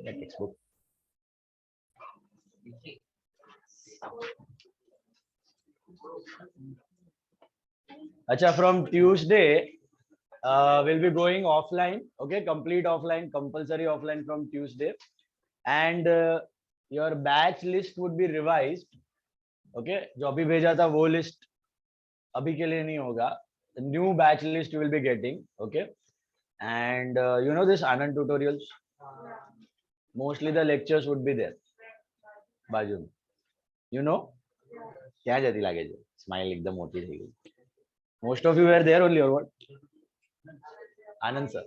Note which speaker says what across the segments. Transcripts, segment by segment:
Speaker 1: The textbook. Acha, from Tuesday, we'll be going offline. Okay, complete offline, compulsory offline from Tuesday, and your batch list would be revised. Okay, जो अभी भेजा था वो list अभी के लिए नहीं होगा. The new batch list you will be getting. Okay, and you know this Anand tutorials. Mostly the lectures would be there. बाजू में. You know? क्या जल्दी लागे जो? Smile एकदम मोटी थी गई. Most of you were there only or what? Anand sir.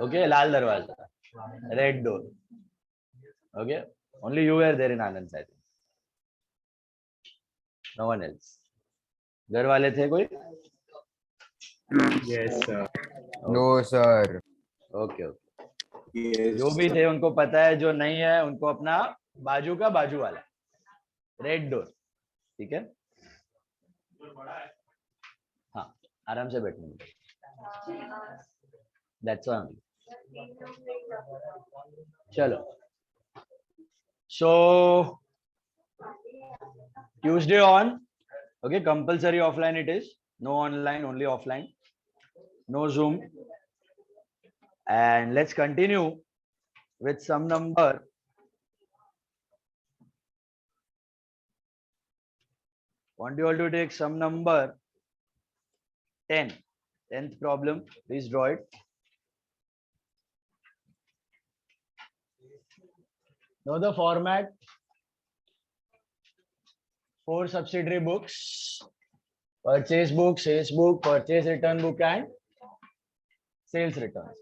Speaker 1: Okay, लाल दरवाजा. Red door. Okay, only you were there in Anand side. No one else. घर वाले थे कोई?
Speaker 2: Yes, sir.
Speaker 3: No, sir.
Speaker 1: Okay, okay.
Speaker 2: Yes.
Speaker 1: जो भी थे उनको पता है, जो नहीं है उनको अपना बाजू का बाजू वाला रेड डोर. ठीक है, हाँ आराम से बैठने. That's all. चलो. So Tuesday on. Okay, compulsory offline it is. No online, only offline. No Zoom. And let's continue with some number. Want you all to take some number 10. 10th problem. Please draw it. Know the format. 4 subsidiary books. Purchase book, sales book, purchase return book and sales returns.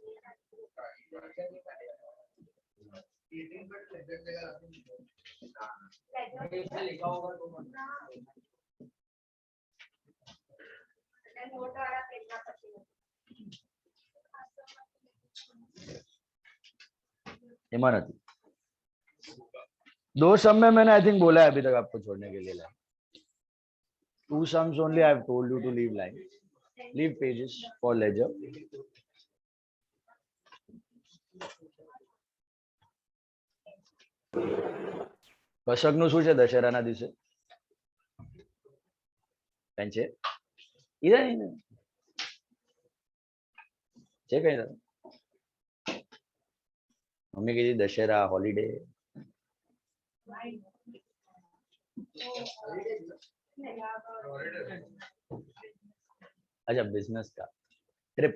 Speaker 1: इमारत. दो सम में मैंने I think बोला है अभी तक आपको छोड़ने के लिए. Two sums only I have told you to leave lines, leave pages for ledger. કસક નું શું છે દશેરાના દિવસે? કઈ છે? ઈધર નહીં ને? છે કઈ? મમ્મી કીધી દશેરા હોલિડે. अच्छा, बिजनेस का ट्रिप,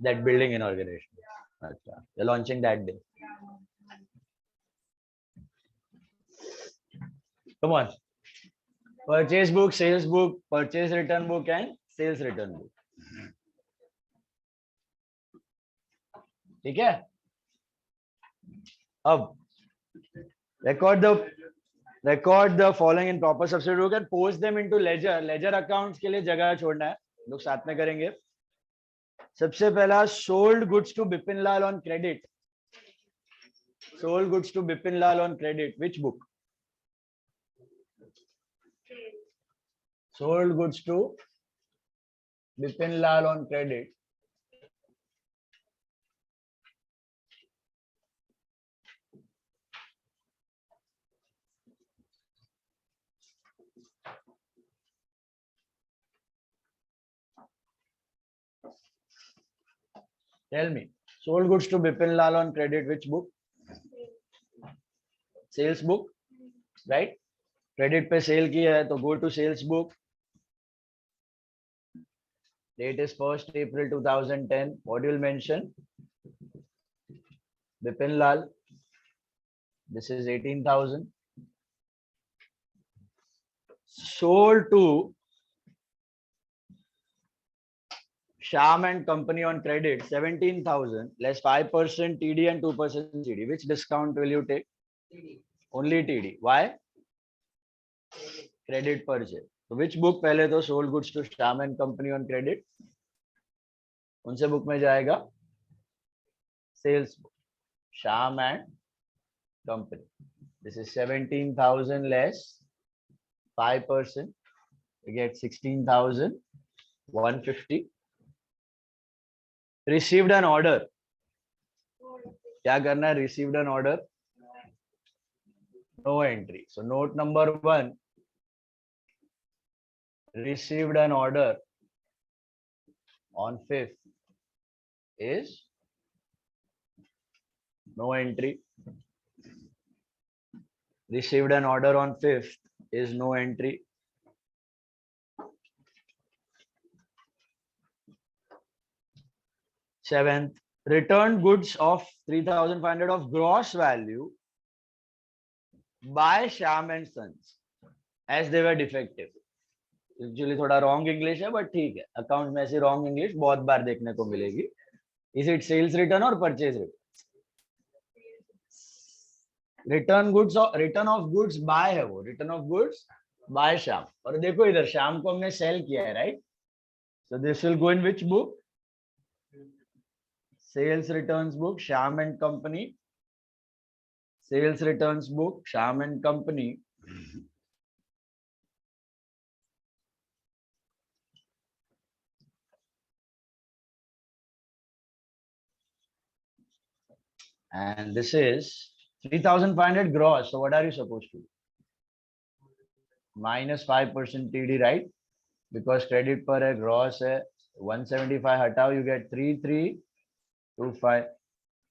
Speaker 1: दैट बिल्डिंग इनॉर्गेनाइजेशन. अच्छा, you're launching that day. Come on. Purchase book, sales book, purchase return book and sales return book. ठीक है. अब record the following in proper subsidiary book and post them into ledger. Ledger accounts के लिए जगह छोड़ना है, लोग साथ में करेंगे. सबसे पहला sold goods to Bipin Lal on credit. Sold goods to Bipin Lal on credit. Which book? Sold goods to Bipin Lal on credit. Tell me, sold goods to Bipin Lal on credit, which book? Sales book, right? Credit पे sale की है, तो go to sales book. Date is 1st April 2010. What you will mention? Bipin Lal. This is 18,000. Sold to Sham and Company on credit 17,000 less 5% TD and 2% CD. Which discount will you take? Only TD. Why? Credit purchase. So which book पहले तो sold goods to Sham and Company on credit? उनसे book में जाएगा sales book. Sham and Company. This is 17,000 less 5%. You get 16,150. Received an order, क्या करना है? Received an order, no entry. So note number 1, received an order on 5th is no entry. Received an order on 5th is no entry. Seventh, returned goods of 3,500 of gross value by Shyam and Sons as they were defective. Actually थोड़ा wrong English है but ठीक है, account में ऐसी wrong English बहुत बार देखने को मिलेगी. इज इट सेल्स रिटर्न और purchase return? Return of goods by है वो, return of goods by Shyam. और देखो इधर श्याम को हमने सेल किया है, right? So this will go in which book? Sales returns book, Shyam and company. Sales returns book, Shyam and company. And this is 3,500 gross. So what are you supposed to do? Minus 5% TD, right? Because credit per है, gross है, 175 हटाओ, you get 3325.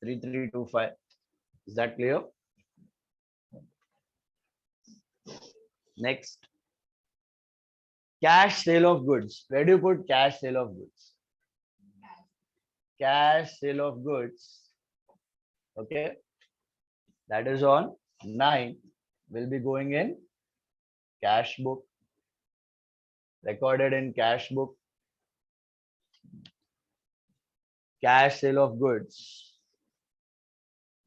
Speaker 1: 3325. Is that clear? Next, cash sale of goods. Where do you put cash sale of goods? Cash sale of goods. Okay, that is on 9, will be going in cash book, recorded in cash book. Cash sale of goods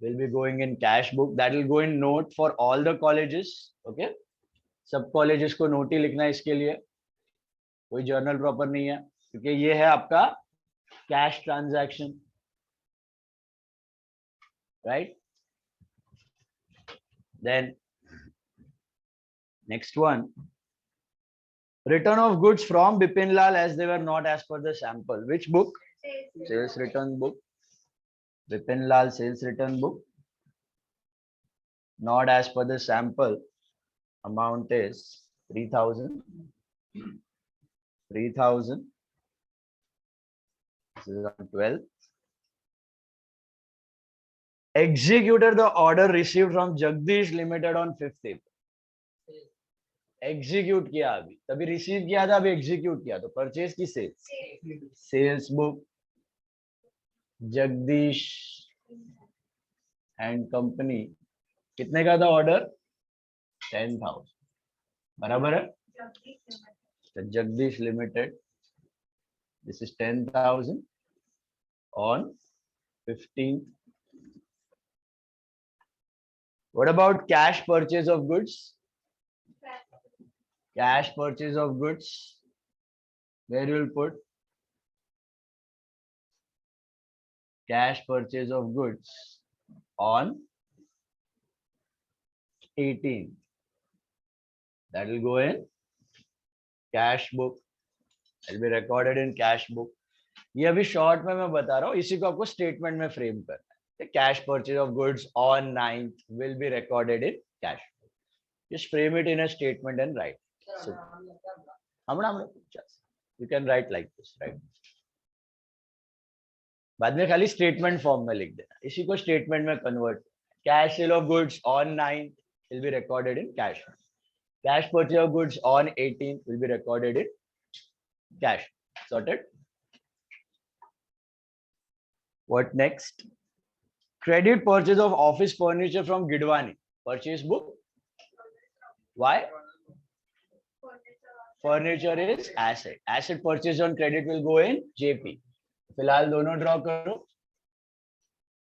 Speaker 1: will be going in cash book. That will go in note for all the colleges. Okay, सब colleges को note ही लिखना है इसके लिए, कोई journal proper नहीं है क्योंकि ये है आपका cash transaction, right? Then next one, return of goods from Bipin Lal as they were not as per the sample. Which book? Sales return book. Bipin Lal sales return book. Not as per the sample. Amount is 3,000. 3,000. This is on 12. Executed the order received from Jagdish Limited on 5th. Execute किया, अभी तभी receive किया था, अभी execute किया. तो purchase की sales book, Jagdish and company. कितने का था ऑर्डर? 10,000. बराबर है? तो Jagdish limited, this is 10,000 on 15th. What about cash purchase of goods? Cash purchase of goods, where you will put cash purchase of goods on 18th. That will go in cash book. It will be recorded in cash book. ये अभी short में मैं बता रहा हूँ, इसी को आपको स्टेटमेंट में फ्रेम करना है. Cash purchase of goods on 9th will be recorded in cash. Just frame it in a statement and write. So, you can write like this, right? बाद में खाली स्टेटमेंट फॉर्म में लिख देना, इसी को स्टेटमेंट में convert. Cash sale of goods on 9th will be recorded in cash. Cash purchase of goods on 18th will be recorded in cash. Sorted? What next? Credit purchase of office furniture from Gidwani. Purchase book. Why? Furniture is asset. Asset purchase on credit will go in JP. फिलहाल दोनों draw करो.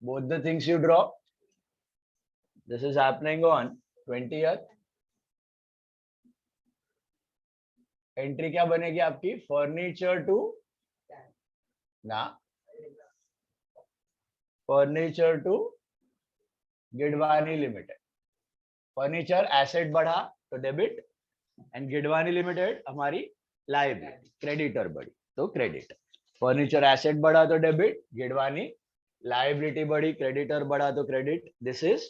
Speaker 1: Both the things you draw. This is happening on 20th. Entry क्या बनेगी आपकी? Furniture to ना, furniture to Gidwani limited. Furniture asset बढ़ा तो debit, and Gidwani limited हमारी लायबिलिटी, क्रेडिटर बढ़ी तो क्रेडिट. फर्नीचर एसेट बढ़ा तो डेबिट, गिडवानी. लायबिलिटी बढ़ी, क्रेडिटर बढ़ा तो credit. This is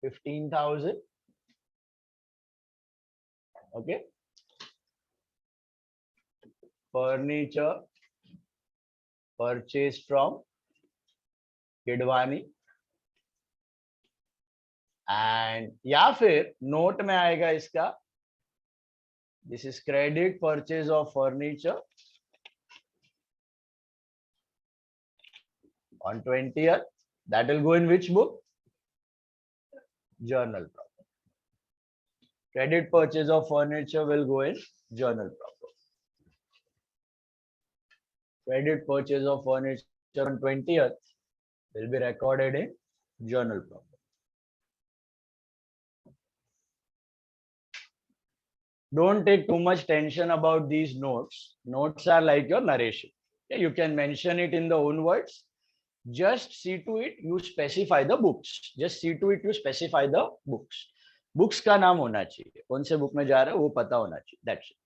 Speaker 1: 15,000. Okay. Furniture purchase from Gidwani. And या फिर नोट में आएगा इसका, this is credit purchase of furniture on 20th. That will go in which book? Journal proper. Credit purchase of furniture will go in journal proper. Credit purchase of furniture on 20th will be recorded in journal proper. Don't take too much tension about these notes. Notes are like your narration. Okay? You can mention it in the own words. Just see to it you specify the books. Just see to it you specify the books. Books का नाम होना चाहिए, कौन से book में जा रहा है वो पता होना चाहिए. That's it.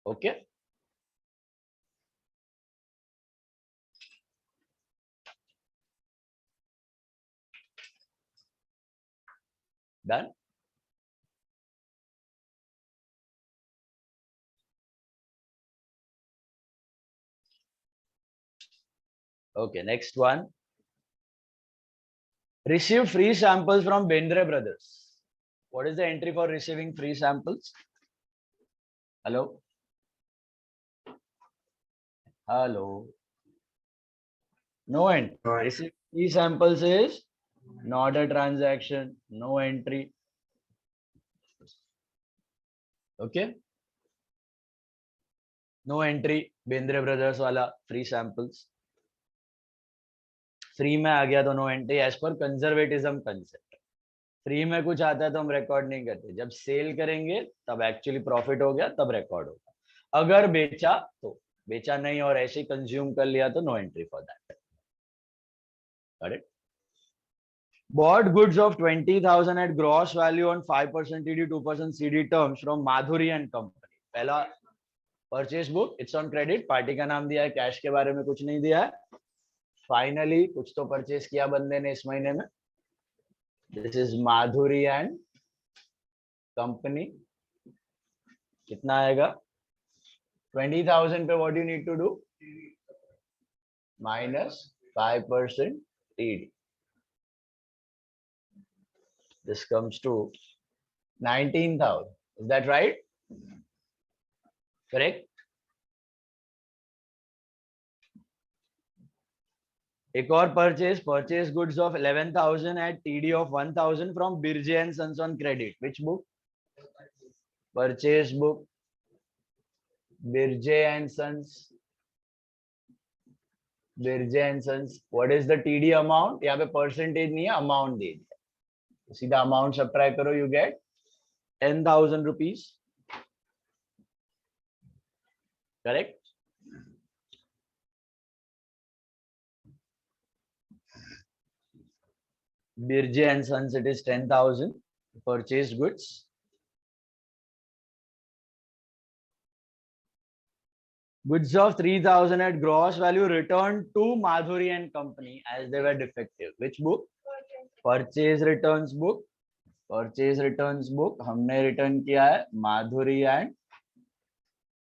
Speaker 1: Okay. Done. Okay, next one. Receive free samples from Bendre Brothers. What is the entry for receiving free samples? Hello? Hello? No entry. Receive free samples is not a transaction, no entry. Okay? No entry. Bendre Brothers wala free samples. Free में आ गया तो no entry as per conservatism concept. Free में कुछ आता है तो हम रिकॉर्ड नहीं करते. जब सेल करेंगे तब एक्चुअली प्रॉफिट हो गया तब रिकॉर्ड होगा. अगर बेचा तो, बेचा नहीं और ऐसे ही कंज्यूम कर लिया तो no entry for that. Correct. Bought goods of 20,000 at gross value on 5% TD, 2% CD terms from Madhuri and Company. पहला purchase book, it's on credit. Party का नाम दिया है, कैश के बारे में कुछ नहीं दिया है. फाइनली कुछ तो परचेज किया बंदे ने इस महीने में. This is Madhuri and company. कितना आएगा? 20,000 पे what you need to do? Minus 5% TD. This comes to 19,000. Is that right? Correct? एक और purchase goods of 11,000 at TD of 1,000 from Birje and Sons on credit. Which book? Purchase book. Birje and Sons. Birje and Sons. What is the TD amount? यहाँ पे percentage नहीं है, amount दे दिया. सीधा amount subtract करो, you get 10,000 rupees. Correct? Birje and Sons, it is 10,000 purchased goods. Goods of 3,000 at gross value returned to Madhuri and Company as they were defective. Which book? Purchase returns book. Purchase returns book हमने return किया है Madhuri and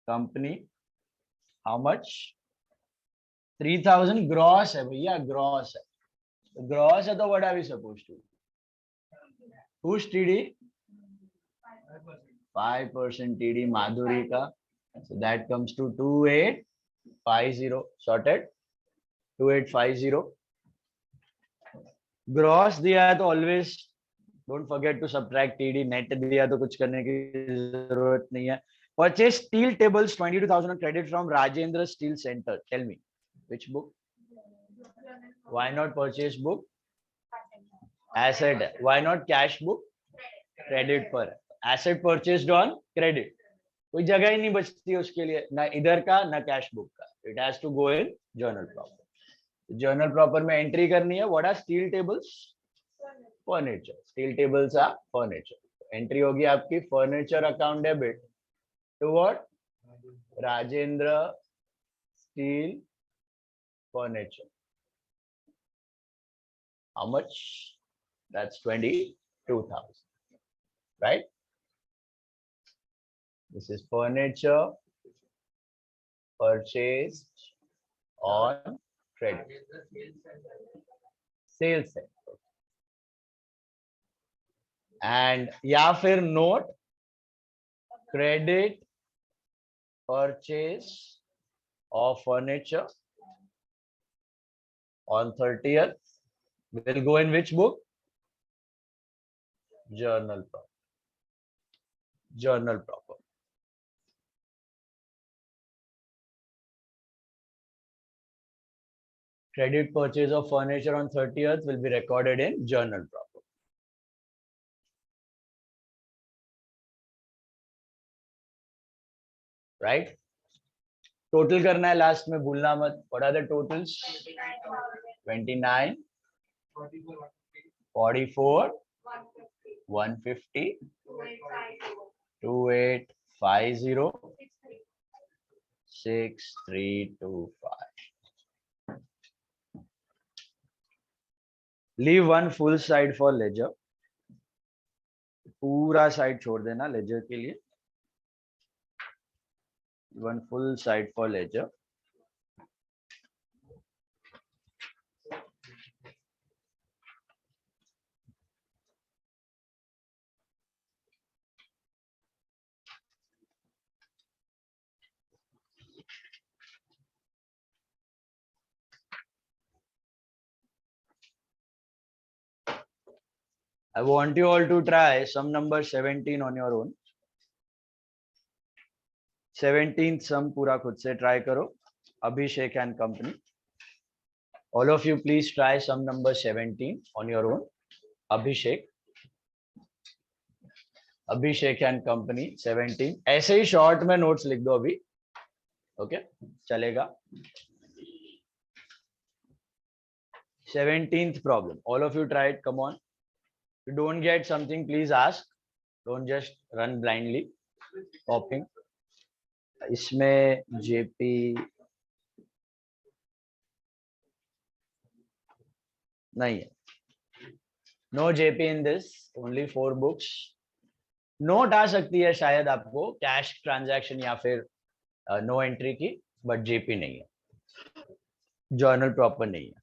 Speaker 1: company. How much? 3,000 gross है भैया, gross है. Gross है तो what are we supposed to? Whose TD? 5% TD Madhuri का. So that comes to 2850. Sorted. 2850. Gross दिया है तो always don't forget to subtract TD. Net दिया तो कुछ करने की जरूरत नहीं है. Purchase steel tables 22,000 credit from Rajendra steel centre. Tell me which book? Why not purchase book? Asset है. Why not cash book? Credit पर. Asset purchased on credit. कोई जगह ही नहीं बचती उसके लिए, ना इधर का ना कैश बुक का. It has to go in journal proper. Journal proper में एंट्री करनी है. What are steel tables? Furniture. Steel tables are furniture. Entry होगी आपकी furniture account debit to what? Rajendra Steel Furniture. How much? That's 22,000, right? This is furniture purchased on credit. Sales है. And या फिर note credit purchase of furniture on 30th will go in which book? Journal proper. Journal proper. Credit purchase of furniture on 30th will be recorded in journal proper. Right? Total करना है last में, भूलना मत. What are the totals? 29, 44, 150, 2850, 6325. Leave one full side for ledger. पूरा side छोड़ देना ledger के लिए. One full side for ledger. I want you all to try sum number 17 on your own. 17th sum पूरा खुद से try करो. Abhishek and company. All of you please try sum number 17 on your own. Abhishek. Abhishek and company 17. ऐसे ही short में notes लिख दो अभी. Okay? चलेगा. 17th problem. All of you try it. Come on. If you don't get something, please ask. Don't just run blindly. Copying. इसमें JP नहीं है. No JP in this. Only 4 books. Note आ सकती है शायद आपको कैश ट्रांजैक्शन या फिर no entry की, बट JP नहीं है. जर्नल प्रॉपर नहीं है.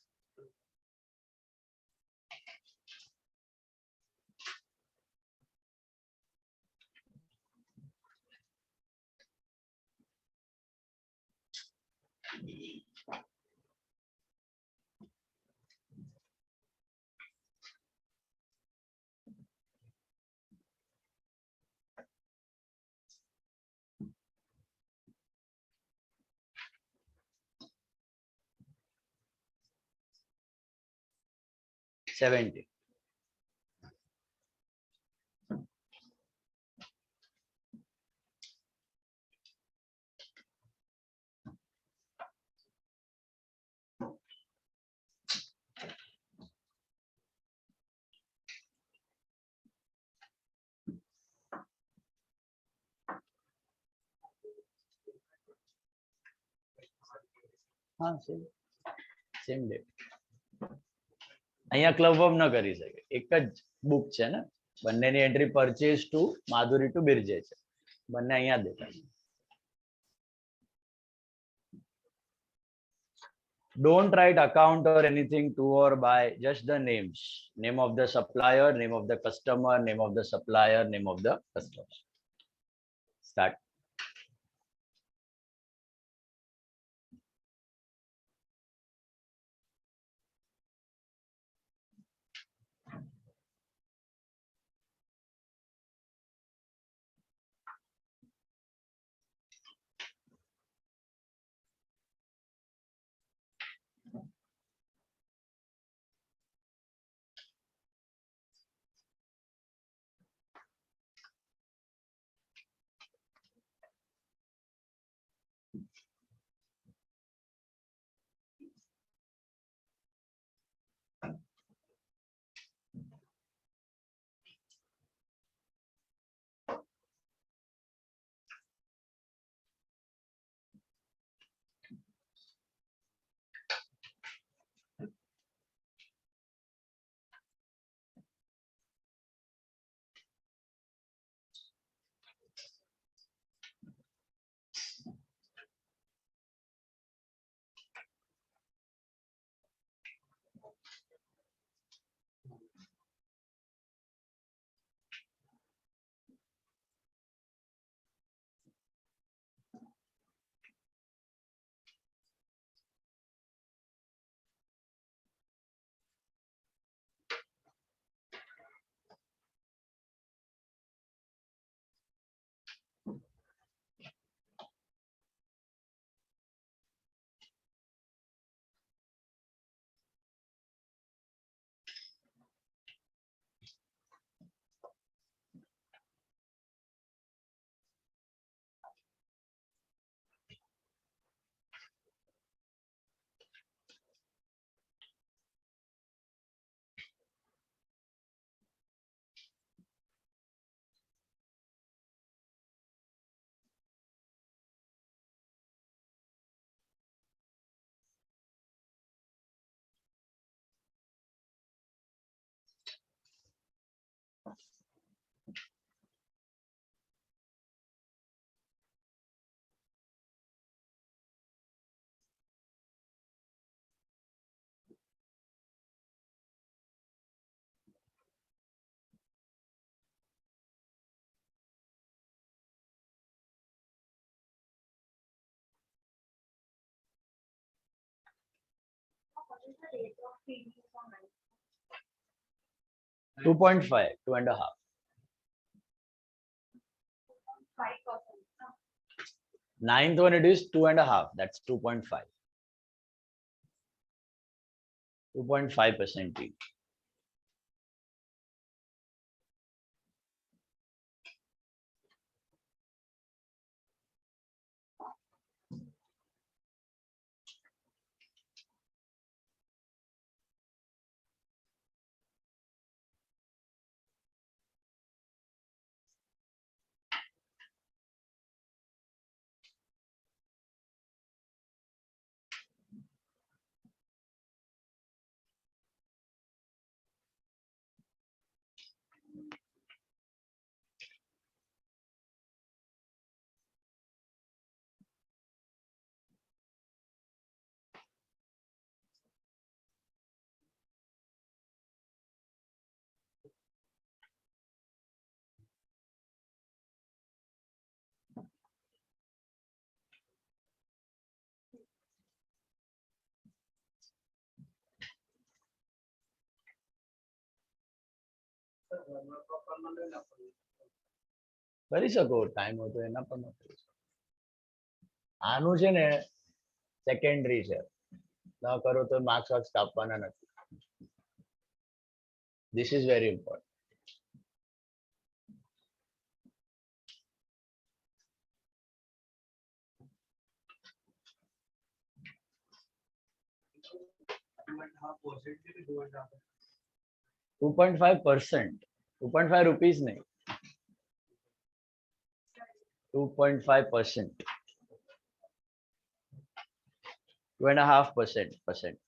Speaker 1: सेवेंटी. हाँ सेम ડેટ. અહીંયા ક્લબ વર્ક ન કરી શકે. એક જ બુક છે ને, બંનેની એન્ટ્રી પરચેઝ ટુ માધુરી ટુ બિરજે છે. બંને અહીંયા દેખાય. Don't write account or anything to or by, just the names. Name of the supplier, name of the customer, name of the supplier, name of the customer. Start. Two 2.5, 2.5. Ninth one, it is 2.5. That's 2.5. 2.5%. કરી શકો time હોય તો એના પણ કરી શકો. આનું છે ને સેકન્ડરી છે, ન કરો તો માર્ક્સ વાર્ક્સ કાપવાના નથી. This is very important. $2.5%. 2.5 rupees नहीं. 2.5%. 2.5%.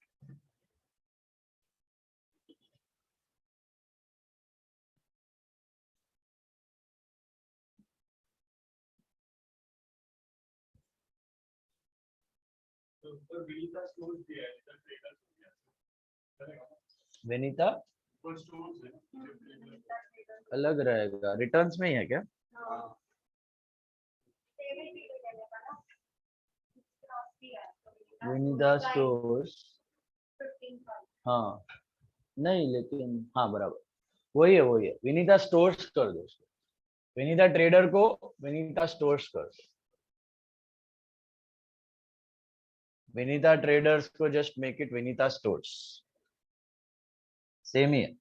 Speaker 1: विनीता अलग रहेगा, रिटर्न्स में ही है क्या? विनीता स्टोर्स, हाँ नहीं लेकिन हाँ बराबर वही है. विनीता स्टोर्स कर दो उसको. विनीता ट्रेडर को विनीता स्टोर्स कर दो. विनीता ट्रेडर्स को just make it Vinita stores. Same ही है.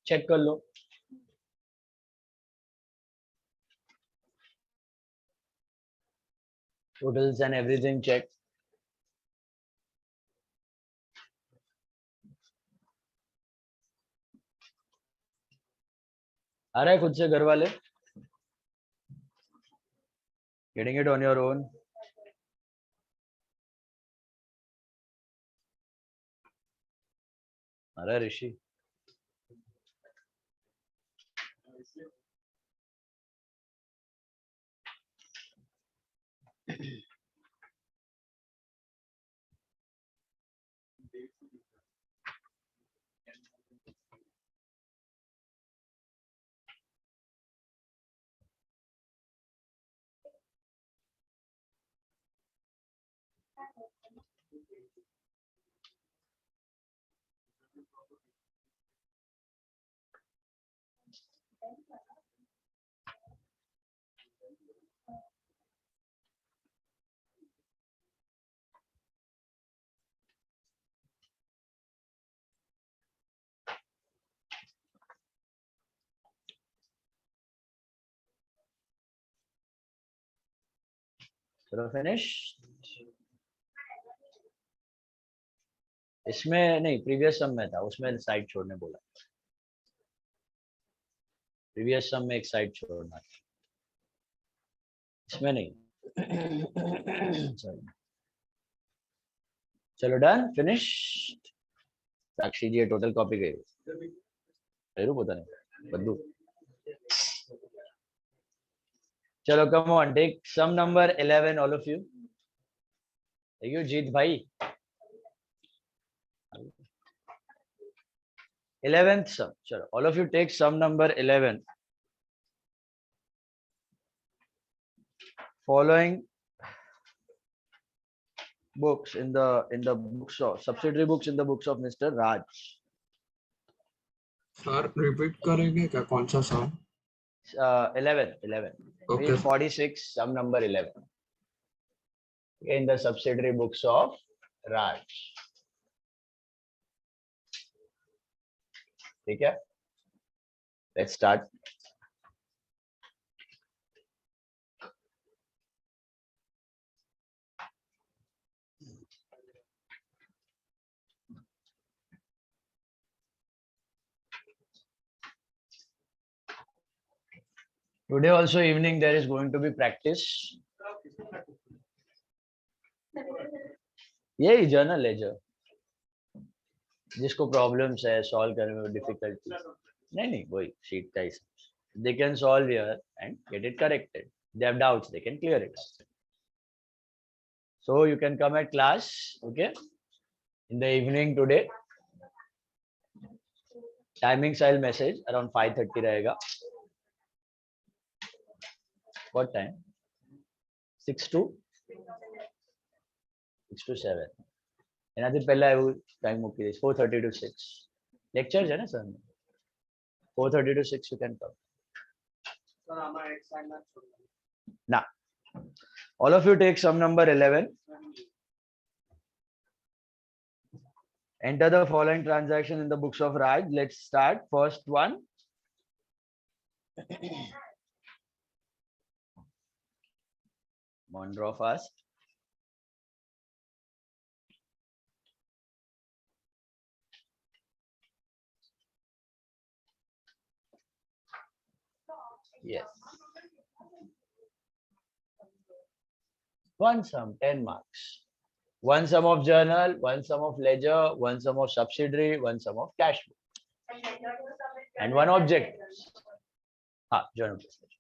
Speaker 1: चेक कर लो. Totals and everything check. आ रहा है खुद से घर वाले? Getting it on your own. आ रहा है ऋषि? So finished. इसमें नहीं, प्रीवियस सम में था, उसमें साइड छोड़ने बोला। प्रीवियस सम में एक साइड छोड़ना, इसमें नहीं। चलो चलो, done, finish. Sakshi ji total copy गई पता नहीं बद्दू। चलो, come on, take sum number 11, all of you. You Jeet भाई। 11th sum, chalo, all of you take sum number 11. Following books in the books of subsidiary books in the books of Mr. Raj.
Speaker 2: Sir repeat करेंगे क्या, कौन सा सम?
Speaker 1: 11
Speaker 2: Okay.
Speaker 1: page 46, sum number 11 in the subsidiary books of Raj. ठीक है, let's start. Today also evening there is going to be practice. यही journal है जो जिसको प्रॉब्लम्स है सॉल्व करने में डिफिकल्टी, नहीं वही शीट का ही, they can solve here and get it corrected. They have doubts, they can clear it. So you can come at class, okay, in the evening today. Timings I'll message around 5:30 रहेगा. What time? 6 to 7. એનાથી પહેલા એવું time મૂકી દઈશ, 4:30 to 6. Lecture છે ને sir? 4:30 to 6 you can come. Nah. All of you take sum number 11. Enter the following transaction in the books of Raj. Let's start. First one. One draw fast. Yes. One sum, 10 marks. One sum of journal, one sum of ledger, one sum of subsidiary, one sum of cash book. And one object. Journal plus ledger.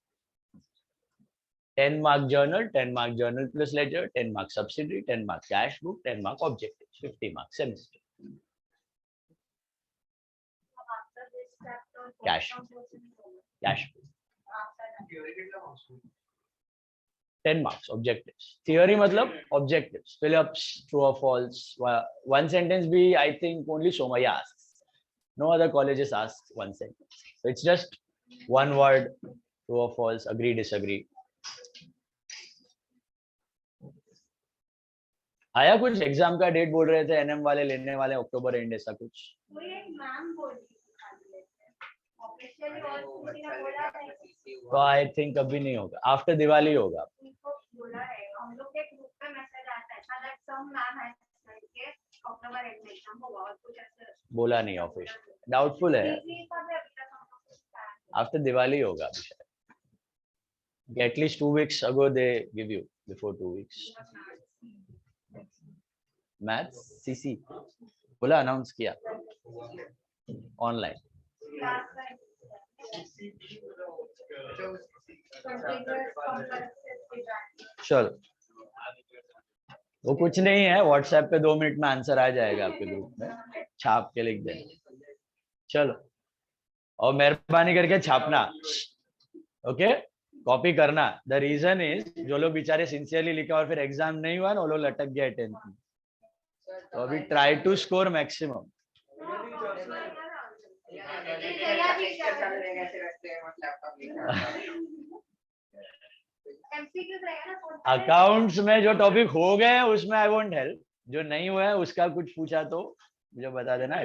Speaker 1: 10 mark journal, 10 mark journal plus ledger, 10 mark subsidiary, 10 mark cash book, 10 mark objectives, 50 mark semester. Cash book. 10 marks objectives. Theory matlab objectives. Phillips, true or false. One sentence be, I think only Somaya asks. No other colleges ask one sentence. So it's just one word, true or false, agree, disagree. आया कुछ exam का date बोल रहे थे NM वाले लेने वाले October and, ऐसा कुछ? तो आई थिंक अभी नहीं होगा, आफ्टर दिवाली होगा. बोला नहीं ऑफिस, डाउटफुल है. आफ्टर दिवाली होगा अभी शायद. At least 2 weeks ago they give you, before 2 weeks. Maths CC बोला, अनाउंस किया ऑनलाइन. चलो, वो कुछ नहीं है, व्हाट्सएप पे 2 मिनट में आंसर आ जाएगा आपके ग्रुप में, छाप के लिख देना. चलो, और मेहरबानी करके छापना, ओके, कॉपी करना. द रीजन इज जो लोग बेचारे सिंसियरली लिखे और फिर एग्जाम नहीं हुआ ना, वो लोग लटक गए 10th में. तो अभी try to score maximum. Accounts में जो टॉपिक हो गए हैं उसमें आई वोंट हेल्प, जो नहीं हुआ है उसका कुछ पूछा तो मुझे बता देना.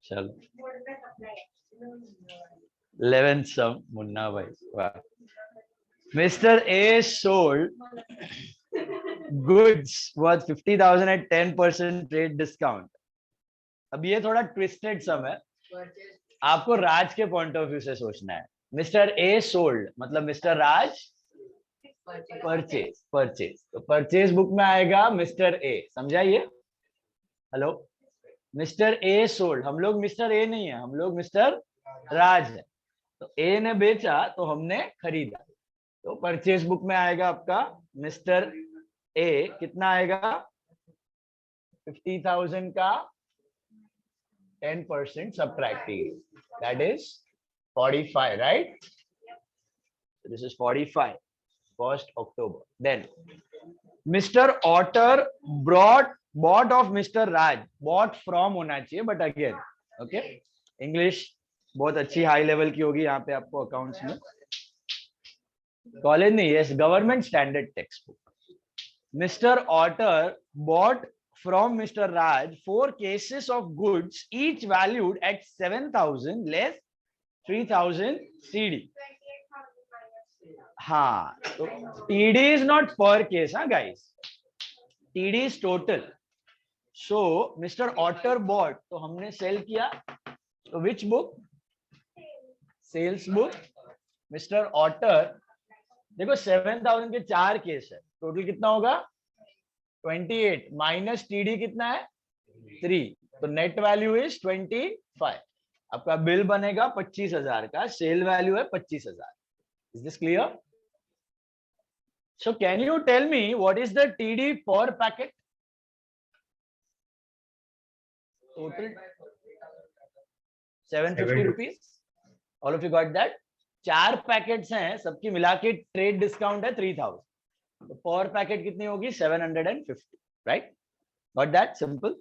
Speaker 1: चलो, 11th सम मुन्ना भाई, वाह. Mr. A sold goods worth 50,000 at 10% trade discount. अब ये थोड़ा ट्विस्टेड सम है, आपको राज के पॉइंट ऑफ व्यू से सोचना है. मिस्टर ए सोल्ड मतलब मिस्टर राज परचेज तो परचेज बुक में आएगा मिस्टर ए. समझा ये? Hello, mister A sold. हम लोग मिस्टर ए नहीं है, हम लोग मिस्टर राज है. तो ए ने बेचा तो हमने खरीदा, तो परचेज बुक में आएगा आपका मिस्टर ए. कितना आएगा? 50,000 का 10% subtracting, that is 45, right? So this is 45, 1st October. Then Mr. Otter bought of Mr. Raj. Bought from होना चाहिए, but again, okay? English बहुत अच्छी हाई लेवल की होगी यहाँ पे आपको अकाउंट्स में. कॉलेज नहीं, yes, government standard text book. Mr. Otter bought from Mr. Raj 4 cases of goods, each valued at 7,000 less 3,000 CD. हाँ, तो TD is not per case, हाँ guys. TD is total. So Mr. Otter bought, तो हमने sale किया. तो which book? Sales book. Mr. Otter, देखो 7,000 के 4 case है, टोटल कितना होगा? 28 माइनस टीडी कितना है? 3. तो नेट वैल्यू इज 25. आपका बिल बनेगा 25,000 का, सेल वैल्यू है 25,000. Is this clear? So can you tell me what is the TD per packet? Total 750 rupees. All of you got that? 4 packets हैं, सबकी मिला के ट्रेड डिस्काउंट है 3,000. तो पर पैकेट कितनी होगी? 750, right? Got that? Simple.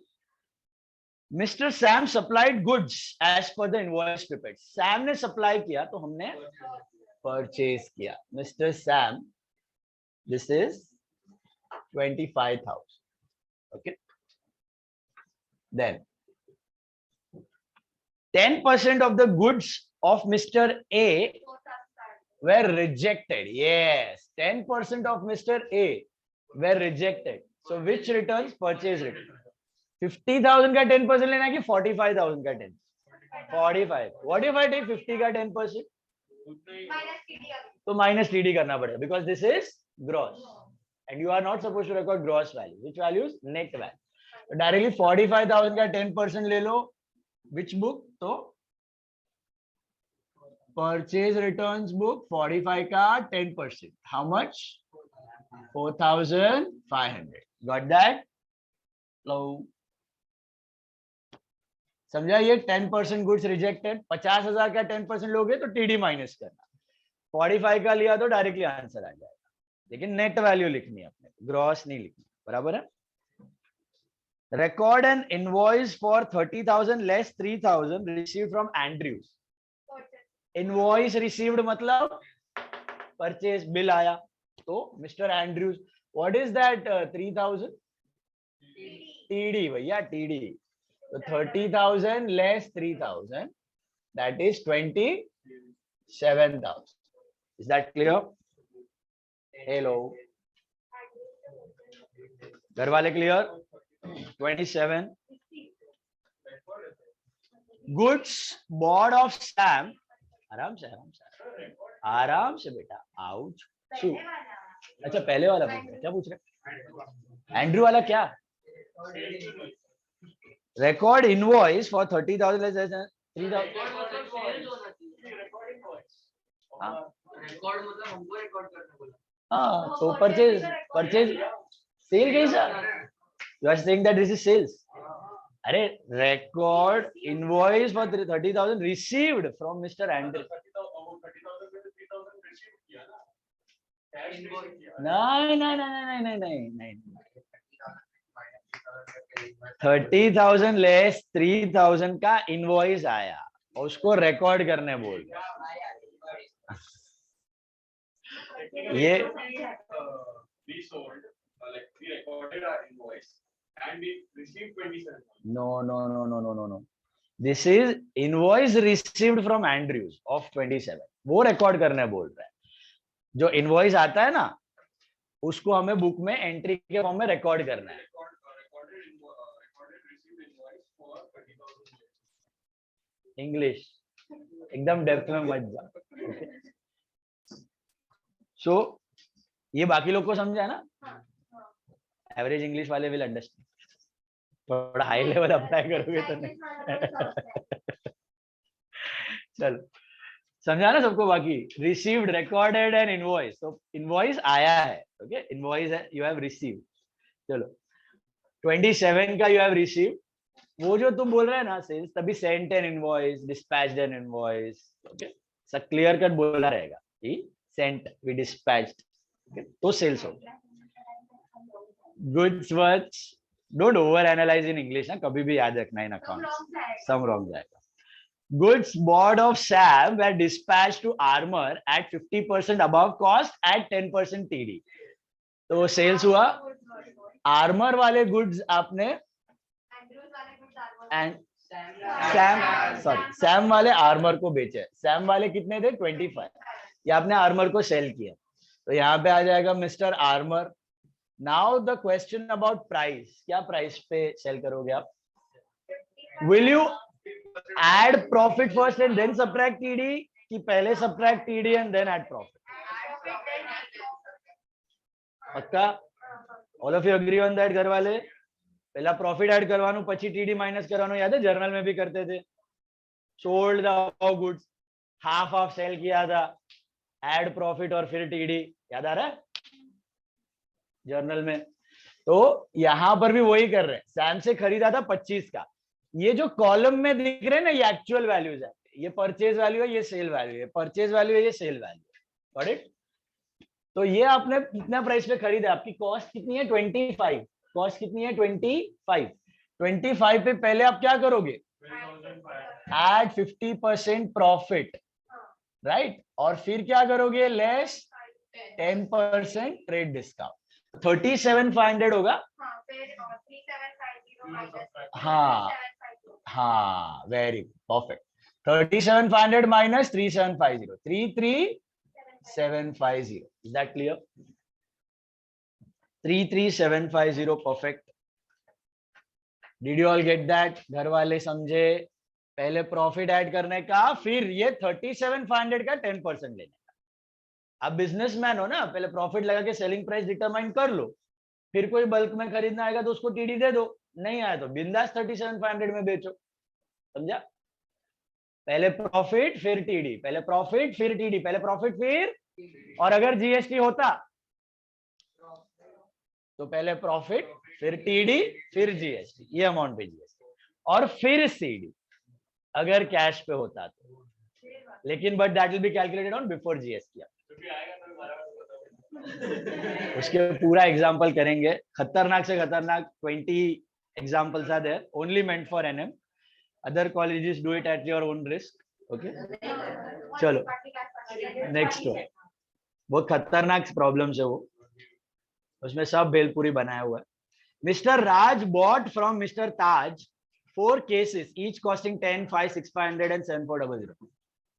Speaker 1: Mister Sam supplied goods as per the invoice prepared. Sam ने सप्लाई किया तो हमने परचेज किया. Mister Sam, this is 25,000. Okay. Then 10% of the goods of Mr. A were rejected. Yes, 10% of Mr. A were rejected. So which returns? Purchase return. 50,000 का 10% लेना है कि 45,000 का 10? 45. What if I take 50 का 10%? तो minus TD करना पड़ेगा, because this is gross and you are not supposed to record gross value. Which value is net value? तो directly 45,000 का 10% ले लो. Which book? तो परचेज रिटर्न्स बुक 45 का 10%. How much? 4,500. Got that? लो, समझा ये? 10% गुड्स रिजेक्टेड. 50,000 का 10% लोगे तो टीडी माइनस करना. 45 का लिया तो डायरेक्टली आंसर आ जाएगा, लेकिन नेट वैल्यू लिखनी है अपने, ग्रॉस नहीं लिखनी. बराबर है? Record an invoice for 30,000 less 3,000 received from Andrews. Invoice received मतलब परचेज बिल आया, तो mister Andrews. What is that? 3,000 TD भैया, टीडी. तो 30,000 less 3,000, that is 27,000. Is that clear? Hello, घर वाले clear? 27. Goods bought of Sam. आराम से बेटा. आउच. अच्छा, पहले वाला पूछ रहे, क्या पूछ रहे? एंड्रू वाला क्या? Record invoice for 30,000 less than 3,000. हाँ, तो परचेज सेल कैसा? You are saying that this is sales. अरे, record invoice for 30,000 received from Mr. Andrew. नहीं. 30,000 लेस 3,000 का इनवॉइस आया और उसको रिकॉर्ड करने बोल रहे. ये and we received 27. No. This is invoice received from Andrews of 27. वो रिकॉर्ड करने बोल रहा है. जो इनवॉइस आता है ना, उसको हमें बुक में एंट्री के फॉर्म में रिकॉर्ड करना है। इंग्लिश एकदम डेप्थ में मत जा। सो ये बाकी लोग को समझा ना, एवरेज इंग्लिश वाले विल अंडरस्टैंड। थोड़ा हाई लेवल अप्लाई करोगे तो नहीं। चलो समझा ना सबको। बाकी रिसीव्ड, रिकॉर्डेड एंड इनवॉइस। तो इनवॉइस आया है, ओके, इनवॉइस है, यू हैव रिसीव्ड। चलो 27 का यू हैव रिसीव्ड, वो जो तुम बोल रहे हैं ना सेल्स, तभी sent an invoice, dispatched an invoice, okay, सब क्लियर कट बोला रहेगा कि सेंट, वी डिस्पैच्ड, ओके, तो सेल्स हो गया। Goods worth, don't over analyse in English ना, कभी भी याद रखना इन अकाउंट, सम रॉन्ग जाएगा। Goods bought of Sam were dispatched to Armor at 50% above cost at 10% TD. तो सेल्स हुआ, आर्मर वाले गुड्स आपने एंड सैम वाले आर्मर को बेचे। सैम वाले कितने थे? 25। ये आपने आर्मर को सेल किया, तो यहाँ पे आ जाएगा mister armour. Now the question about price, क्या प्राइस पे सेल करोगे आप? Will you add profit first and then subtract TD, कि पहले subtract TD and then add profit? पक्का? All of you agree on that घर वाले? पहला प्रॉफिट ऐड करवानो, પછી TD माइनस करवानो, याद है जर्नल में भी करते थे। Sold the goods, half of sale किया था, ऐड प्रॉफिट और फिर TD, याद आ रहा है जर्नल में? तो यहां पर भी वही कर रहे हैं। सैम से खरीदा था 25 का, ये जो कॉलम में दिख रहे हैं ना, ये एक्चुअल वैल्यूज है, ये परचेज वैल्यू है, ये सेल वैल्यू है, परचेज वैल्यू है, ये सेल वैल्यू है, गॉट इट? तो ये आपने कितना प्राइस पे खरीदा, आपकी कॉस्ट कितनी है? 25। कॉस्ट कितनी है? 25। 25 पे पहले आप क्या करोगे? Add 50% profit, right? और फिर क्या करोगे? लेस 10% ट्रेड डिस्काउंट, 37,500 होगा। हाँ हाँ, very perfect. 37,500 minus 3750, 33,750. Is that clear? 33,750, perfect. Did you all get that? घर वाले समझे? पहले प्रॉफिट ऐड करने का, फिर ये 37,500 का 10% लेने का। आप बिजनेसमैन हो ना, पहले प्रॉफिट लगा के सेलिंग प्राइस डिटरमाइन कर लो, फिर कोई बल्क में खरीदना आएगा तो उसको टीडी दे दो, नहीं आया तो बिंदास 37,500 में बेचो, समझा? पहले प्रॉफिट फिर टीडी, पहले प्रॉफिट फिर टीडी, पहले प्रॉफिट फिर, और अगर जीएसटी होता तो पहले प्रॉफिट फिर टीडी फिर जीएसटी, ये अमाउंट पे जीएसटी, और फिर सीडी अगर कैश पे होता तो। लेकिन but that will be calculated on before GST. उसके पूरा एग्जांपल करेंगे, खतरनाक से खतरनाक 20 examples are there, only meant for NM. Other colleges do it at your own risk, okay? चलो नेक्स्ट वन, बहुत खतरनाक प्रॉब्लम्स है वो, उसमें सब भेलपुरी बनाया हुआ है। Mister Raj bought from mister Taj 4 cases, each costing 10, 5, 6, 500 and 7400.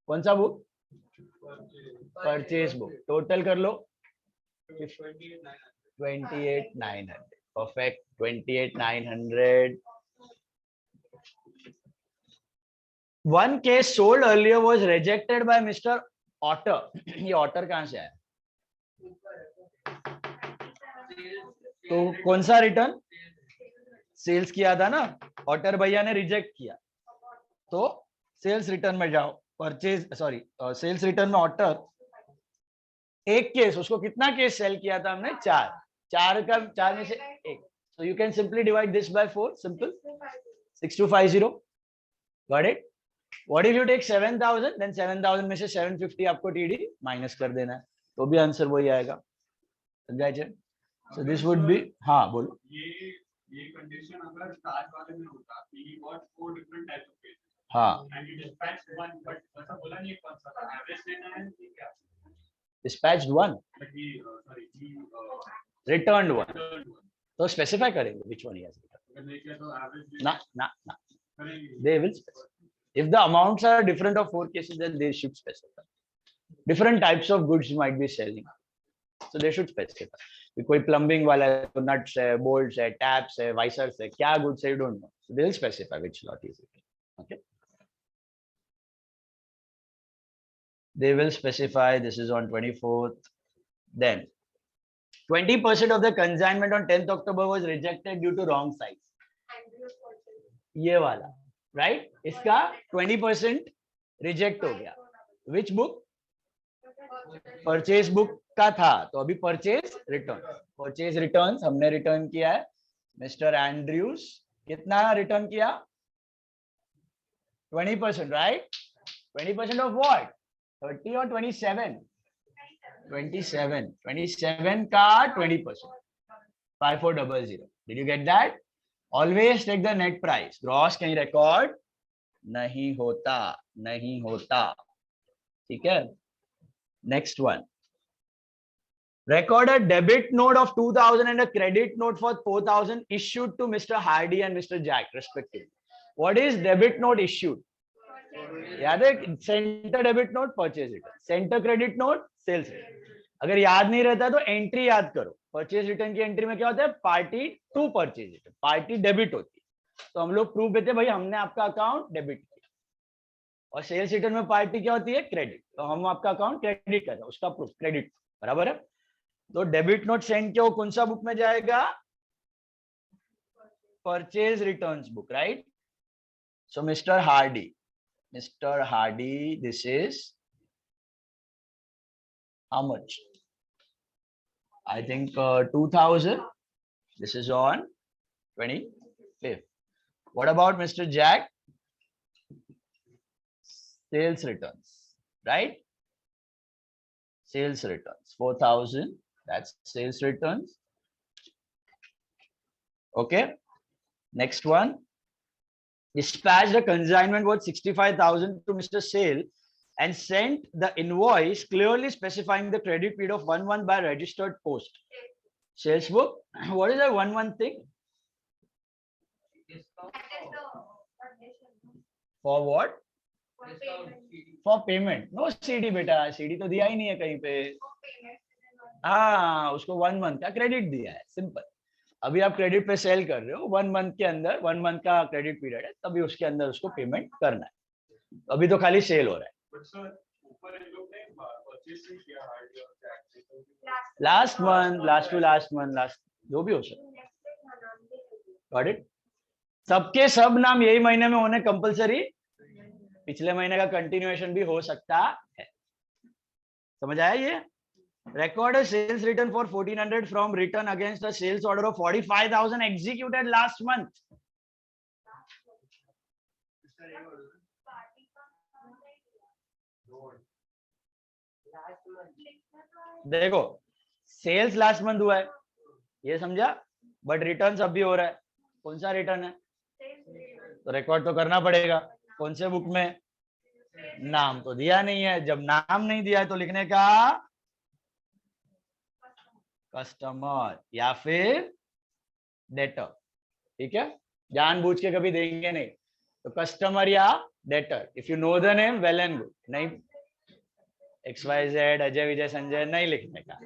Speaker 1: कौन सा बुक? Purchase book. टोटल कर लो 28,900, perfect. 28,900. One case sold earlier was rejected by Mr. Otter. ये ऑटर कहां से आया? तो कौन सा रिटर्न? सेल्स किया था ना, ऑटर भैया ने रिजेक्ट किया, तो सेल्स रिटर्न में जाओ, परचेज सॉरी सेल्स रिटर्न में ऑटर एक केस, उसको कितना केस सेल किया था हमने? 4 में से एक, so you can simply divide this by 4, simple, 6250, got it? What if you take 7,000, then 7,000 में से 750 आपको टीडी माइनस कर देना है, तो भी आंसर वही आएगा, समझा? So this would be, हाँ बोलो।
Speaker 4: ये कंडीशन अगर ताज वाले में होता, he bought 4 different types of cases,
Speaker 1: हाँ,
Speaker 4: and he dispatched one, but ऐसा बोला नहीं कौन सा था, एवरेज लेना है कि क्या?
Speaker 1: dispatched one,
Speaker 4: But he
Speaker 1: returned one,
Speaker 4: returned one.
Speaker 1: तो स्पेसिफाई करेंगे which one he has returned.
Speaker 4: अगर नहीं किया तो एवरेज
Speaker 1: ना ना ना,
Speaker 4: करेंगे।
Speaker 1: they will specify. If the amounts are different of 4 cases, then they should specify. different types of goods you might be selling, so they should specify. कोई plumbing वाला है, तो nuts है, bolts है, taps है, visors है, क्या goods है, you don't know, so they will specify which lot is it. Okay, they will specify. This is on 24th. Then 20% of the consignment on 10th October was rejected due to wrong size. ये वाला, right? इसका 20% reject हो गया. Which book? Purchase book का था, तो अभी purchase returns हमने return किया है. Mr. Andrews कितना return किया? 20%, right? 20% of what? 30 or 27? 27 का 20%. 5400. Did you get that? Always take the net price. Gross कहीं record नहीं होता. ठीक है? Next one. Record a debit note of 2000 and a credit note for 4000 issued to Mr. Hardy and Mr. Jack respectively. What is debit note issued? याद है? Center debit note purchase return, center credit note sales return. अगर याद नहीं रहता तो entry याद करो. Purchase return की एंट्री में क्या होता है? Party to purchase return, party debit होती है, तो हम लोग प्रूफ देते हैं भाई हमने आपका अकाउंट डेबिट किया. और सेल्स रिटर्न में पार्टी क्या होती है? क्रेडिट, तो हम आपका अकाउंट क्रेडिट करते हैं, उसका प्रूफ क्रेडिट. बराबर है? तो डेबिट नोट सेंड किया, कौन सा बुक में जाएगा? Purchase returns book, right? So mister Hardy, this is how much? I think 2000. This is on 25th. What about Mr. Jack? Sales returns, right? Sales returns 4000. That's sales returns. Okay. Next one. Dispatched the consignment worth 65,000 to Mr. Sale and sent the invoice clearly specifying the credit period of 1 month by registered post. Sales book. What is that 1 month thing? For what? For payment. No CD बेटा, CD तो दिया ही नहीं है कहीं पे. हाँ, उसको 1 month का क्रेडिट दिया है. सिंपल. अभी आप क्रेडिट पे सेल कर रहे हो, 1 month के अंदर 1 month का क्रेडिट पीरियड है, तभी उसके अंदर उसको पेमेंट करना है. अभी तो खाली सेल हो रहा है. Last month, last to last month, last जो भी हो सकता. Got it? सबके सब नाम यही महीने में होने कंपलसरी? पिछले महीने का कंटिन्यूएशन भी हो सकता है. समझ आया ये? Record a sales return for 1400 from return against a sales order of 45,000 executed last month. देखो, सेल्स लास्ट मंथ हुआ है, ये समझा, बट रिटर्न अब भी हो रहा है. कौन सा रिटर्न है? तो रिकॉर्ड तो करना पड़ेगा. कौन से बुक में? नाम तो दिया नहीं है. जब नाम नहीं दिया है तो लिखने का कस्टमर या फिर डेटर. ठीक है? जानबूझ के कभी देंगे नहीं, तो कस्टमर या debtor. If you know the name, well and good. नहीं XYZ अजय विजय संजय नहीं लिखने का,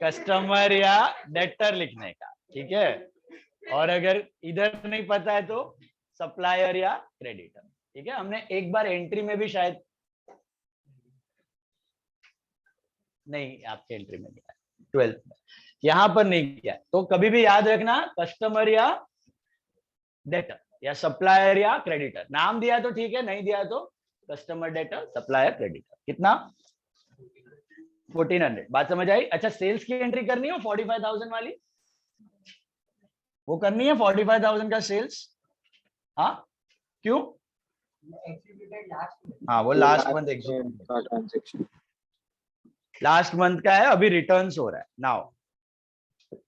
Speaker 1: कस्टमर या डेटर लिखने का. ठीक है? और अगर इधर नहीं पता है तो सप्लायर या क्रेडिटर. ठीक है? हमने एक बार एंट्री में भी शायद नहीं, आपके एंट्री में किया 12th में, यहां पर नहीं किया. तो कभी भी याद रखना, कस्टमर या डेटर या सप्लायर या क्रेडिटर. नाम दिया तो ठीक है, नहीं दिया तो कस्टमर, डेटर, सप्लायर, क्रेडिटर. कितना? 1400. बात समझ आई? अच्छा, सेल्स की एंट्री करनी हो 45,000 वाली, वो करनी है 45,000 का सेल्स. हाँ, क्यों? हाँ, वो last month execute, last month का है, अभी रिटर्न्स हो रहा है. Now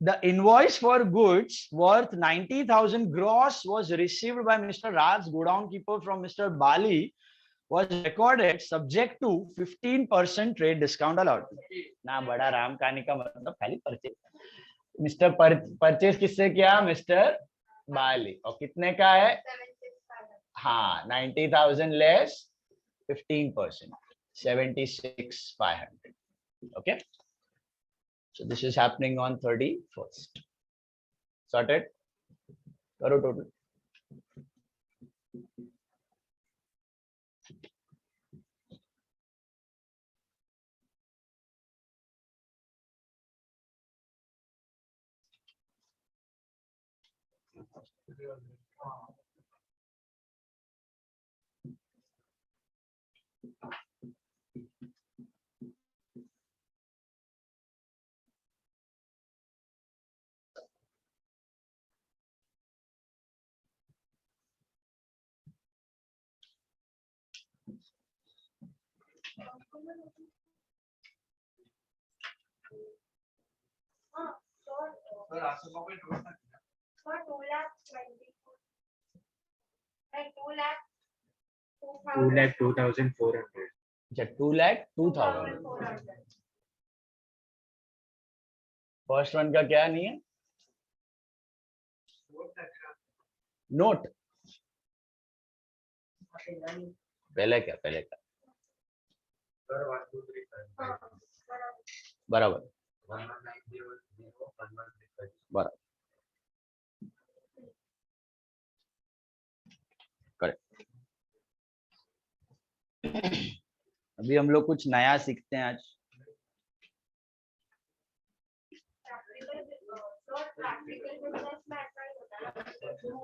Speaker 1: the invoice for goods worth 90,000 gross was received by Mr. Raj, godown keeper, from Mr. Bali, was recorded subject to 15% trade discount allowed. ना बड़ा राम कहानी का मतलब खाली परचेज. मिस्टर परचेज किससे किया? मिस्टर बाली. और कितने का है? हाँ, 90,000 less 15%. 76,500. Okay. So this is happening on 31st. Sorted? Karo total.
Speaker 4: Sir आपसे को कोई दोस्त है
Speaker 5: For 2,24,000. Like 2,02,000.
Speaker 6: 2,02,400.
Speaker 1: अच्छा 2,02,000.
Speaker 5: 2,400.
Speaker 1: फर्स्ट वन का क्या नहीं है? नोट. पहले क्या
Speaker 6: Sir, 1, 2, 3, 4, 5.
Speaker 1: बराबर
Speaker 6: 11,900,11,600.
Speaker 1: बराबर. करेक्ट. अभी हम लोग कुछ नया सीखते हैं आज.
Speaker 5: Practical business में ऐसा ही होता है.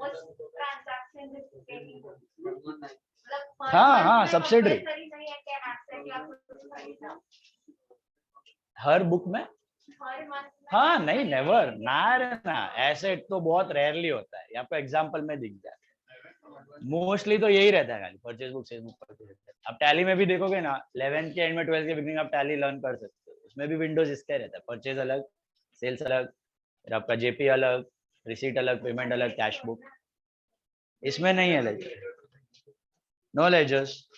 Speaker 5: Most transactions is getting good. मतलब
Speaker 1: हाँ, subsidiary.
Speaker 5: नहीं है कि asset या कुछ खरीदना.
Speaker 1: हर बुक में
Speaker 5: हर month में
Speaker 1: हाँ नहीं नेवर ना रे ना. एसेट तो बहुत रेयरली होता है. आपको एग्जांपल में दिख जाए. मोस्टली तो यही रहता है खाली purchase book sales book purchase. आप टैली में भी देखोगे ना 11th के एंड में 12th के बिगिनिंग आप टैली लर्न कर सकते हो. उसमें भी विंडोज इसका रहता है. परचेज अलग, सेल्स अलग, फिर आपका जेपी अलग, रिसीट अलग, पेमेंट अलग, कैश बुक. इसमें नहीं है लेजर. No ledgers.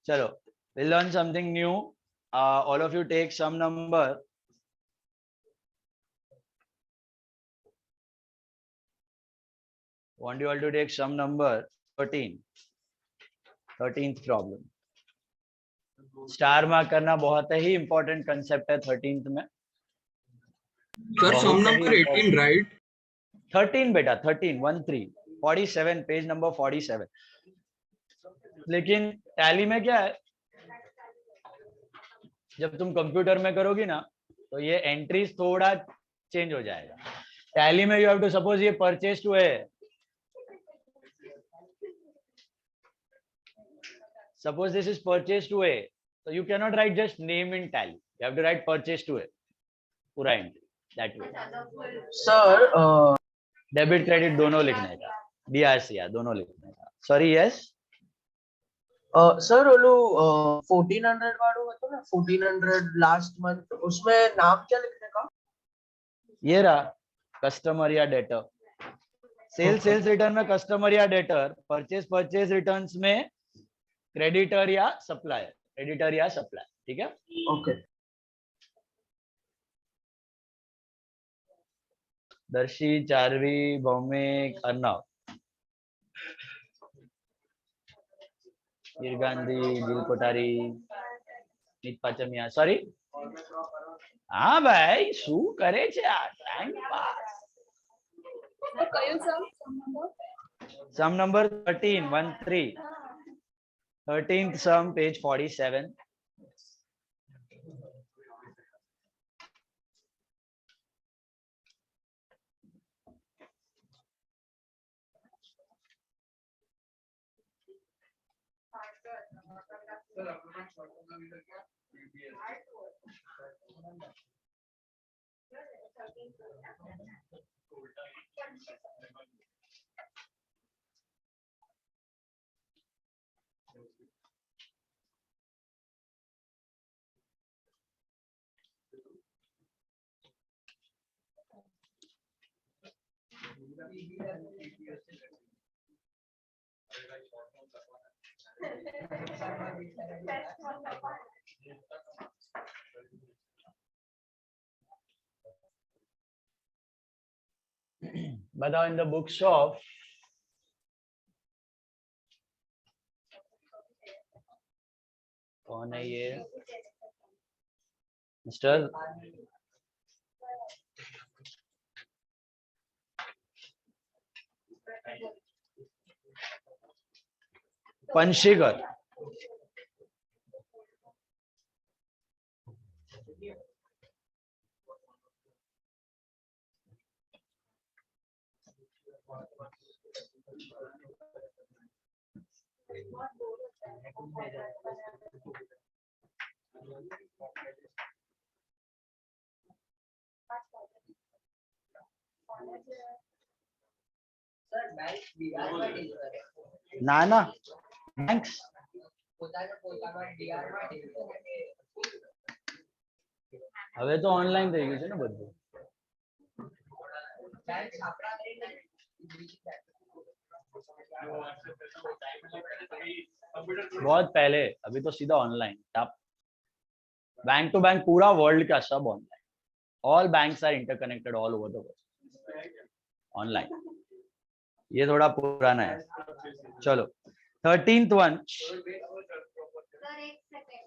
Speaker 1: चलो we'll learn something new. All of you take some number. Want you all to take some number 13. 13th problem. Star mark करना बहुत ही इंपॉर्टेंट कंसेप्ट है 13th में.
Speaker 2: Sir, sum number 18, right?
Speaker 1: 13 बेटा 13 47 page number 47. लेकिन tally में क्या है, जब तुम कंप्यूटर में करोगी ना तो ये एंट्रीज थोड़ा चेंज हो जाएगा. टैली में यू हैव टू सपोज ये परचेज टू है. Suppose this is purchase to A, so you cannot write just name in tally. You have to write purchase to A. पूरा entry that way.
Speaker 7: Sir
Speaker 1: Debit credit दोनों लिखने का. DRCR दोनों लिखने का. Sorry yes.
Speaker 7: Sir ओलो 1400 वालों હતો ને 1400 लास्ट मंथ उसमें नाम क्या लिखने का.
Speaker 1: ये रहा कस्टमर या डेटर. सेल्स रिटर्न में कस्टमर या डेटर, परचेज रिटर्न्स में क्रेडिटर या सप्लायर. ठीक है.
Speaker 7: ओके.
Speaker 1: दर्शी, चारवी, भौमिक, अर्णव, गिरगांधी, दिल कोठारी, नीत पाचमिया. सॉरी. हाँ भाई શું કરે છે આ time pass. Sum number 13 13th sum page 47.
Speaker 4: Sir अपना शॉर्ट टर्म में क्या
Speaker 1: बताओ in the books of कौन है ये मिस्टर पंशीकर?
Speaker 7: સર બેંક બિહારમાં ડીલ કરે
Speaker 1: ના ના થેન્ક્સ.
Speaker 7: પોતાના બિહારમાં ડીલ કરે
Speaker 1: હવે તો ઓનલાઈન થઈ ગયું છે ને બધું.
Speaker 7: બેંક આપણા કરીને
Speaker 1: बहुत पहले, अभी तो सीधा ऑनलाइन. आप बैंक टू बैंक पूरा वर्ल्ड का सब online. All banks are interconnected all over the world online. ये थोड़ा पुराना है. चलो 13th वन.
Speaker 5: सर एक सेकंड.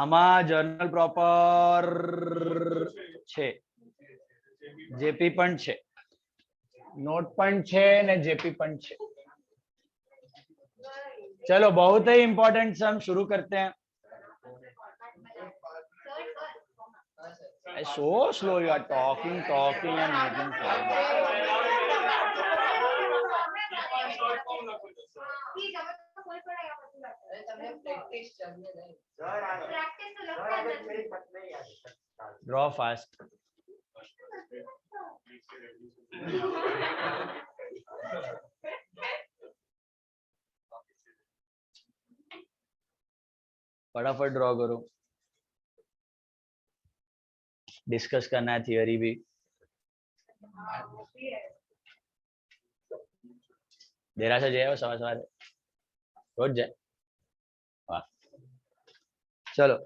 Speaker 1: आमा जर्नल प्रॉपर છે, जेपी પણ છે, नोट પણ છે ને जेपी પણ છે. चलो बहुत ही इंपॉर्टेंट सम शुरू करते हैं. So slow you are talking and making sound.
Speaker 7: તમને પ્રેક્ટિસ ચાલે નહીં
Speaker 6: સર આ
Speaker 5: प्रैक्टिस तो
Speaker 6: સર
Speaker 5: लगता
Speaker 6: આ
Speaker 5: है.
Speaker 6: मेरी मत नहीं आ सकता.
Speaker 1: Draw fast. फटाफट ड्रॉ करो. डिस्कस करना है थियरी भी. देरा से जाए सवाल सवाल रोज जाए. वाह. चलो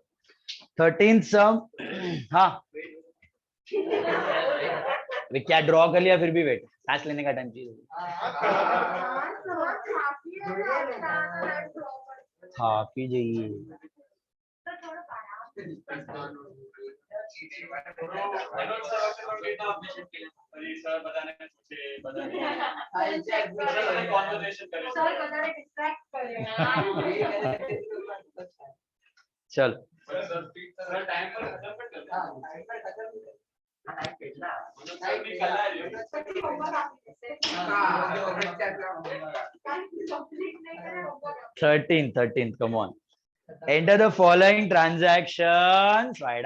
Speaker 1: 13th सम. हाँ अभी क्या ड्रॉ कर लिया फिर भी वेट, सांस लेने का टाइम चाहिए. हाँ पी जाइए. चल thirteen come on. Enter the following transactions. Right?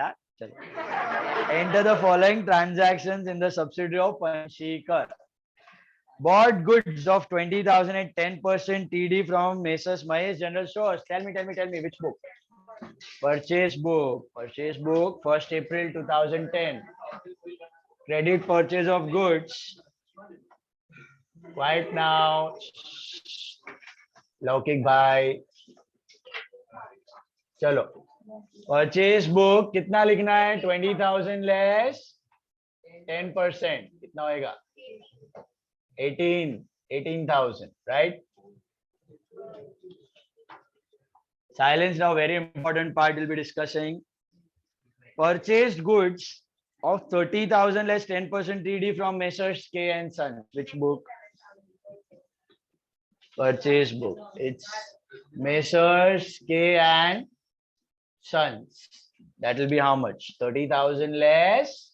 Speaker 1: Enter the following transactions in the subsidiary of Panshikar. Bought goods of 20,000 at 10% TD from Messrs Mahesh General Stores. Tell me which book? Purchase book. 1st April 2010. Credit purchase of goods. Quiet now. लौकिक भाई. चलो purchase book कितना लिखना है? 20,000 less 10%. कितना होएगा? 18,000. Right. Silence now. Very important part we'll be discussing. Purchased goods of 30,000 less 10% TD from Messrs K and Sons. Which book? Purchase book. It's Messrs K and Sons. That will be how much? 30,000 less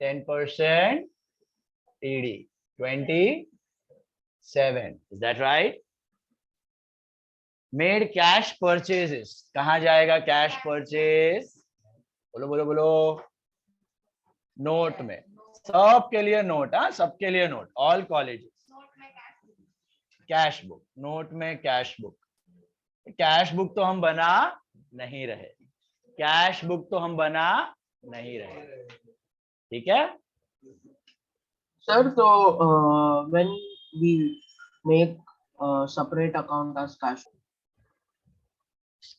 Speaker 1: 10% TD. 27. Is that right? Made cash purchases. कहाँ जाएगा cash purchase? बोलो. Note में. सबके लिए note. हाँ सबके लिए note. All colleges. Cash book. Note में कैश बुक. कैश बुक तो हम बना नहीं रहे. ठीक है.
Speaker 7: Sir, so when we make separate account as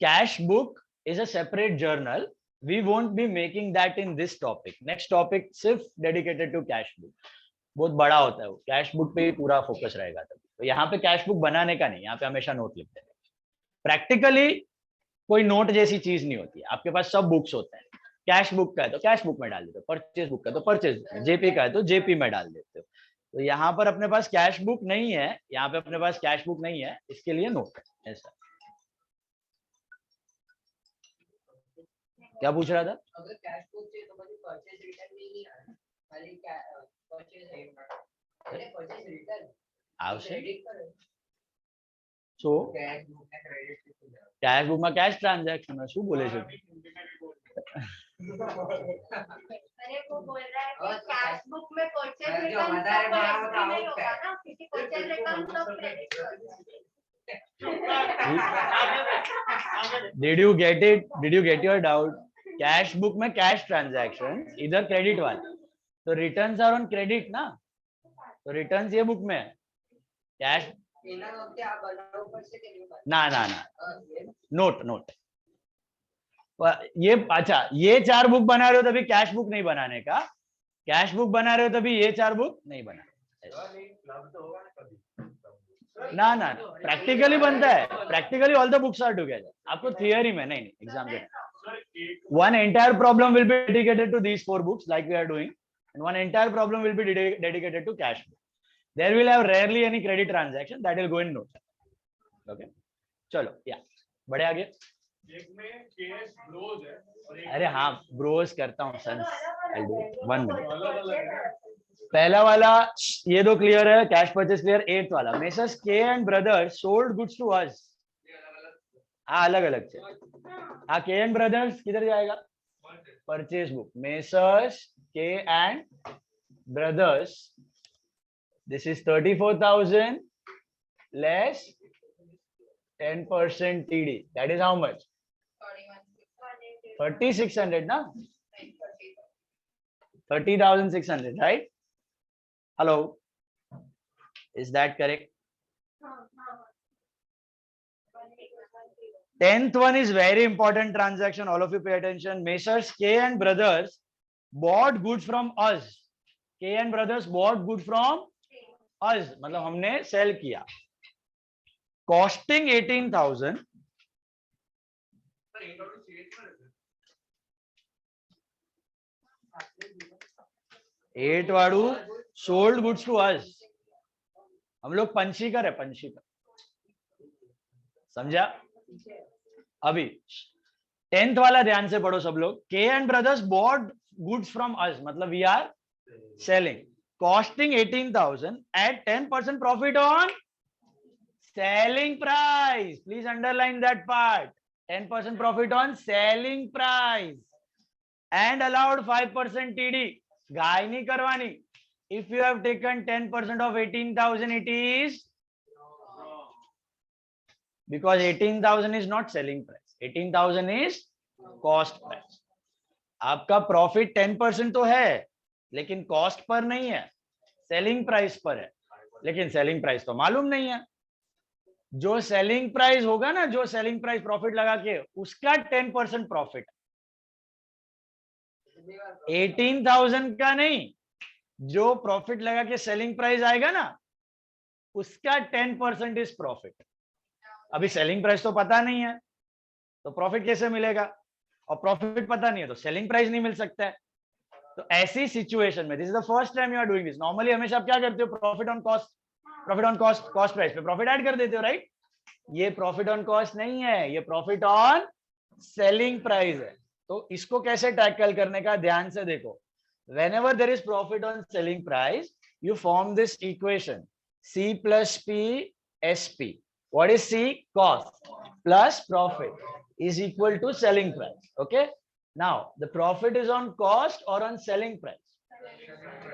Speaker 1: cash book is a separate journal. We won't be making that in this topic. Next topic सिर्फ dedicated to cash book. बहुत बड़ा होता है वो. कैश बुक पे ही पूरा फोकस रहेगा. तब तो यहाँ पे कैश बुक बनाने का नहीं, यहाँ पे हमेशा नोट लिखते हैं. प्रैक्टिकली कोई नोट जैसी चीज नहीं होती है, आपके पास सब बुक्स होते हैं। कैश बुक का है तो कैश बुक में डाल देते हो, परचेज बुक का है तो परचेज बुक में, जेपी का है तो जेपी में डाल देते हो। तो यहाँ पर अपने पास कैश बुक नहीं है, यहाँ पे अपने पास कैश बुक नहीं है, इसके लिए नोट है ऐसा। क्या पूछ रहा था?
Speaker 7: अगर कैश बुक चाहिए तो मुझे परचेज रिटर्न नहीं आना, खाली परचेज रिटर्न
Speaker 1: आवश्यक
Speaker 7: क्रेडिट करो।
Speaker 1: सो
Speaker 7: कैश बुक में क्रेडिट
Speaker 1: कैश बुक में कैश ट्रांजेक्शन है, શું બોલે છે?
Speaker 5: अरे वो बोल रहा है कि कैश बुक में परचेज
Speaker 7: जो
Speaker 5: रिटर्न
Speaker 7: हमारे
Speaker 5: का
Speaker 7: वहाँ
Speaker 5: कोई
Speaker 7: होता
Speaker 5: नहीं
Speaker 7: है,
Speaker 5: होगा ना, क्योंकि परचेज रिटर्न सब credit
Speaker 1: Did you get it? Did you get your doubt? Cash book में कैश ट्रांजैक्शन, इधर क्रेडिट वाला, तो रिटर्न्स आर ऑन क्रेडिट ना, तो रिटर्न्स ये बुक में है। कैश
Speaker 7: एना वखते आ बनावવું પડશે કે નહીં બનાવવું?
Speaker 1: ना ना ना, नोट नोट। ये अच्छा, ये 4 बुक बना रहे हो तभी कैश बुक नहीं बनाने का, कैश बुक बना रहे हो तभी ये 4 बुक नहीं बनाने।
Speaker 6: क्लब तो होगा ना कभी।
Speaker 1: ना ना, प्रैक्टिकली बनता है, practically all the books are together, आपको थियरी में नहीं, एग्जाम के one entire problem will be dedicated to these 4 books like we are doing, and one entire problem will be dedicated to cash book. There will have rarely any credit transaction, that will go in note. Okay, चलो या बढ़े आगे।
Speaker 4: एक में cash Broz है और एक
Speaker 1: अरे हाँ, ब्रोज करता हूँ सर, वन मिनट।
Speaker 5: अलग
Speaker 1: पहला वाला ये दो क्लियर है, कैश परचेज क्लियर। 8th वाला, messrs K and brothers sold goods to us. हाँ अलग अलग से, हाँ के एंड ब्रदर्स किधर जाएगा? Purchase book, messrs K and brothers, this is 34,000 less 10% TD, that is how much? 3600 ना, 30,600, right? Hello, is that correct? 10th one is very important transaction, all of you pay attention. Messrs K and brothers bought goods from us. K and brothers bought goods from us, मतलब हमने sale किया, costing 18,000. एट वाड़ू sold goods to us, हम लोग पंचीकर है, पंचीकर, समझा? अभी 10th वाला ध्यान से पढ़ो सब लोग। K and brothers bought goods from us, मतलब we are selling, costing 18,000 at 10% profit on selling price. Please underline that part, 10% profit on selling price and allowed 5% TD। गाय नहीं करवानी। If you have taken 10% of 18,000, it is because 18,000 is not selling price, 18,000 is cost price. आपका profit 10% तो है, लेकिन cost per नहीं है, selling price पर है, लेकिन सेलिंग प्राइस तो मालूम नहीं है। जो सेलिंग प्राइस होगा ना, जो सेलिंग प्राइस प्रॉफिट लगा के, उसका 10% प्रॉफिट, 18,000 का नहीं, जो प्रॉफिट लगा के सेलिंग प्राइस आएगा ना, उसका 10% इज प्रॉफिट। अभी सेलिंग प्राइस तो पता नहीं है, तो प्रॉफिट कैसे मिलेगा? और प्रॉफिट पता नहीं है तो सेलिंग प्राइस नहीं मिल सकता है। तो ऐसी सिचुएशन में, this is the first time you are doing this. Normally हमेशा आप क्या करते हो? Profit on cost, profit on cost, cost price पे प्रॉफिट ऐड कर देते हो, राइट? ये प्रॉफिट ऑन कॉस्ट नहीं है, ये प्रॉफिट ऑन सेलिंग प्राइस है। तो इसको कैसे टैकल करने का, ध्यान से देखो। Whenever there is profit on selling price, you form this equation: C plus P SP. What is C? Cost plus profit is equal to selling price. Okay. Now the profit is on cost or on selling price?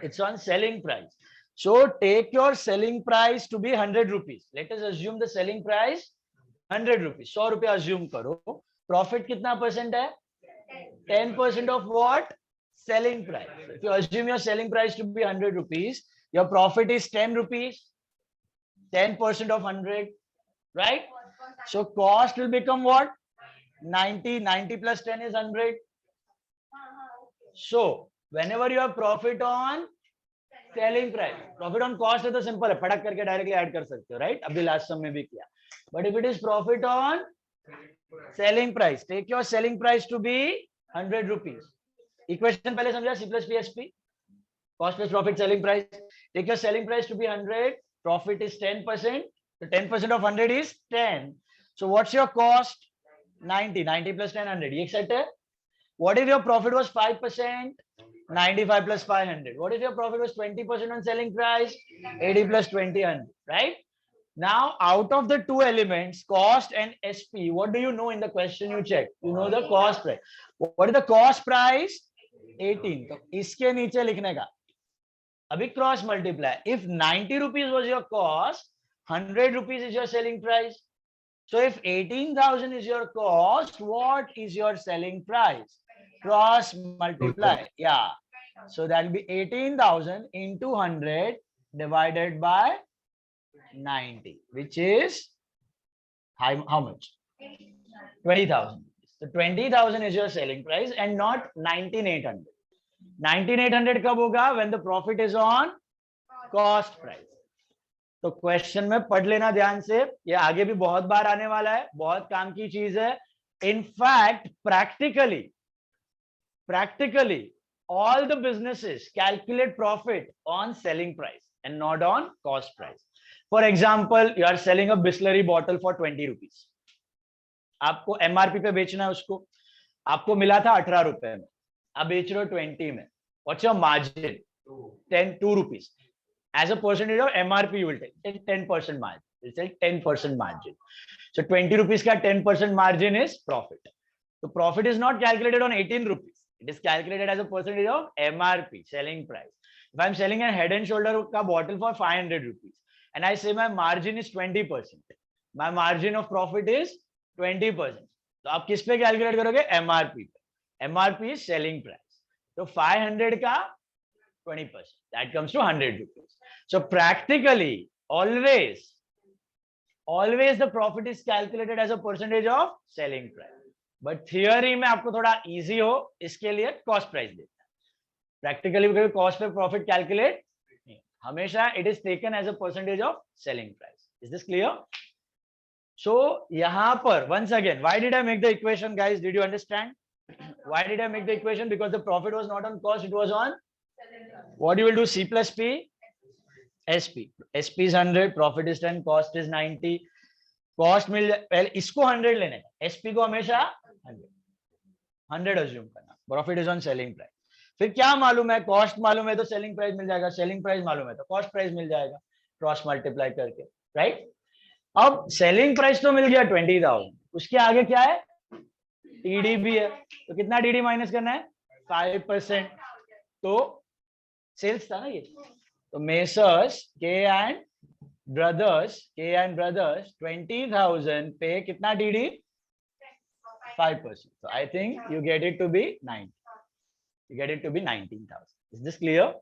Speaker 1: It's on selling price. So take your selling price to be 100 rupees. Let us assume the selling price 100 rupees. 100 रुपया assume करो. Profit कितना percent है? 10% of what? Selling price. If you assume your selling price to be 100 rupees, your profit is 10 rupees, 10% of 100, right? So cost will become what? 90. 90 plus 10 is 100. So whenever you have profit on selling price, profit on cost है तो simple है, फटक करके directly add कर सकते हो, right? अभी last sum में भी किया. But if it is profit on selling price. Take your selling price to be 100 rupees. Equation पहले समझा, C plus PSP, cost plus profit selling price. Take your selling price to be 100, profit is 10%. So 10% of 100 is 10. So what's your cost? 90. 90 plus 10, 100. ये set है. What if your profit was 5%? 95 plus 500. What if your profit was 20% on selling price? 80 plus 20, 100. Right? Now, out of the two elements, cost and SP, what do you know in the question you check? You know the cost price. What is the cost price? 18. तो इसके नीचे लिखने का. अभी cross multiply. If 90 rupees was your cost, 100 rupees is your selling price. So if 18,000 is your cost, what is your selling price? Cross multiply. Yeah. So that will be 18,000 into 100 divided by 90, which is how much? 20,000. So 20,000 is your selling price and not 19,800. 19,800 कब होगा? When the profit is on cost price. तो question में पढ़ लेना ध्यान से, ये आगे भी बहुत बार आने वाला है, बहुत काम की चीज है. In fact practically all the businesses calculate profit on selling price and not on cost price. For example, you are selling a Bisleri bottle for 20 rupees. आपको MRP पे बेचना है उसको, आपको मिला था 18 रुपए में, आप बेच रहे हो 20 में. What's your margin? 2 rupees. As a percentage of MRP, you will take 10% margin. You will take 10% margin. So 20 rupees का 10% margin is profit. So profit is not calculated on 18 rupees. It is calculated as a percentage of MRP, selling price. If I'm selling a Head and Shoulder का bottle for 500 rupees and I say my margin is 20%, my margin of profit is 20%. तो आप किस पे calculate करोगे? MRP पे. MRP is selling price. तो 500 का 20%. That comes to 100 rupees. So practically, always the profit is calculated as a percentage of selling price. But theory में आपको थोड़ा easy हो, इसके लिए cost price देता है. Practically कभी cost पे profit calculate नहीं, हमेशा it is taken as a percentage of selling price. Is this clear? So यहाँ पर once again, why did I make the equation, guys? Did you understand? Why did I make the equation? Because the profit was not on cost, it was on what you will do? C plus P, SP. SP is 100, profit is 10, cost is 90. Cost मिल जाए, पहले इसको 100 लेने का, SP को हमेशा 100 assume करना. Profit is on selling price. फिर क्या मालूम है? Cost मालूम है तो selling price मिल जाएगा, selling price मालूम है तो cost price मिल जाएगा, cross multiply करके, right? अब selling price तो मिल गया 20,000, उसके आगे क्या है? TD भी है, तो कितना TD माइनस करना है? 5%. तो सेल्स था ना ये, तो मेसर्स के एंड ब्रदर्स 20,000 पे कितना TD? 5%. So I think you get it to be 9. You get it to be 19,000. Is this clear?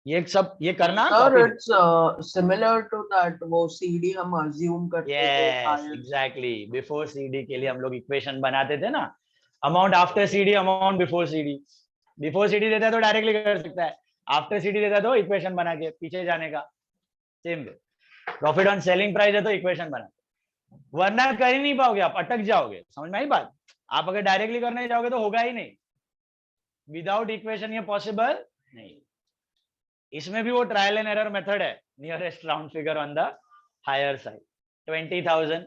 Speaker 1: ये सब ये करना.
Speaker 8: Sir, it's similar to that वो CD हम assume करते थे.
Speaker 1: Yes, exactly. Before CD के लिए हम लोग इक्वेशन बनाते थे ना, amount after CD, amount before CD. Before CD देता है तो डायरेक्टली कर सकता है, आफ्टर CD देता है तो इक्वेशन बना के पीछे जाने का. Same way profit on selling price है तो इक्वेशन बना, वरना कर ही नहीं पाओगे, आप अटक जाओगे. समझ में आई बात? आप अगर डायरेक्टली करने जाओगे तो होगा ही नहीं, विदाउट इक्वेशन ये पॉसिबल नहीं. इसमें भी वो ट्रायल एंड एरर मेथड है, nearest round figure on the higher side. 20,000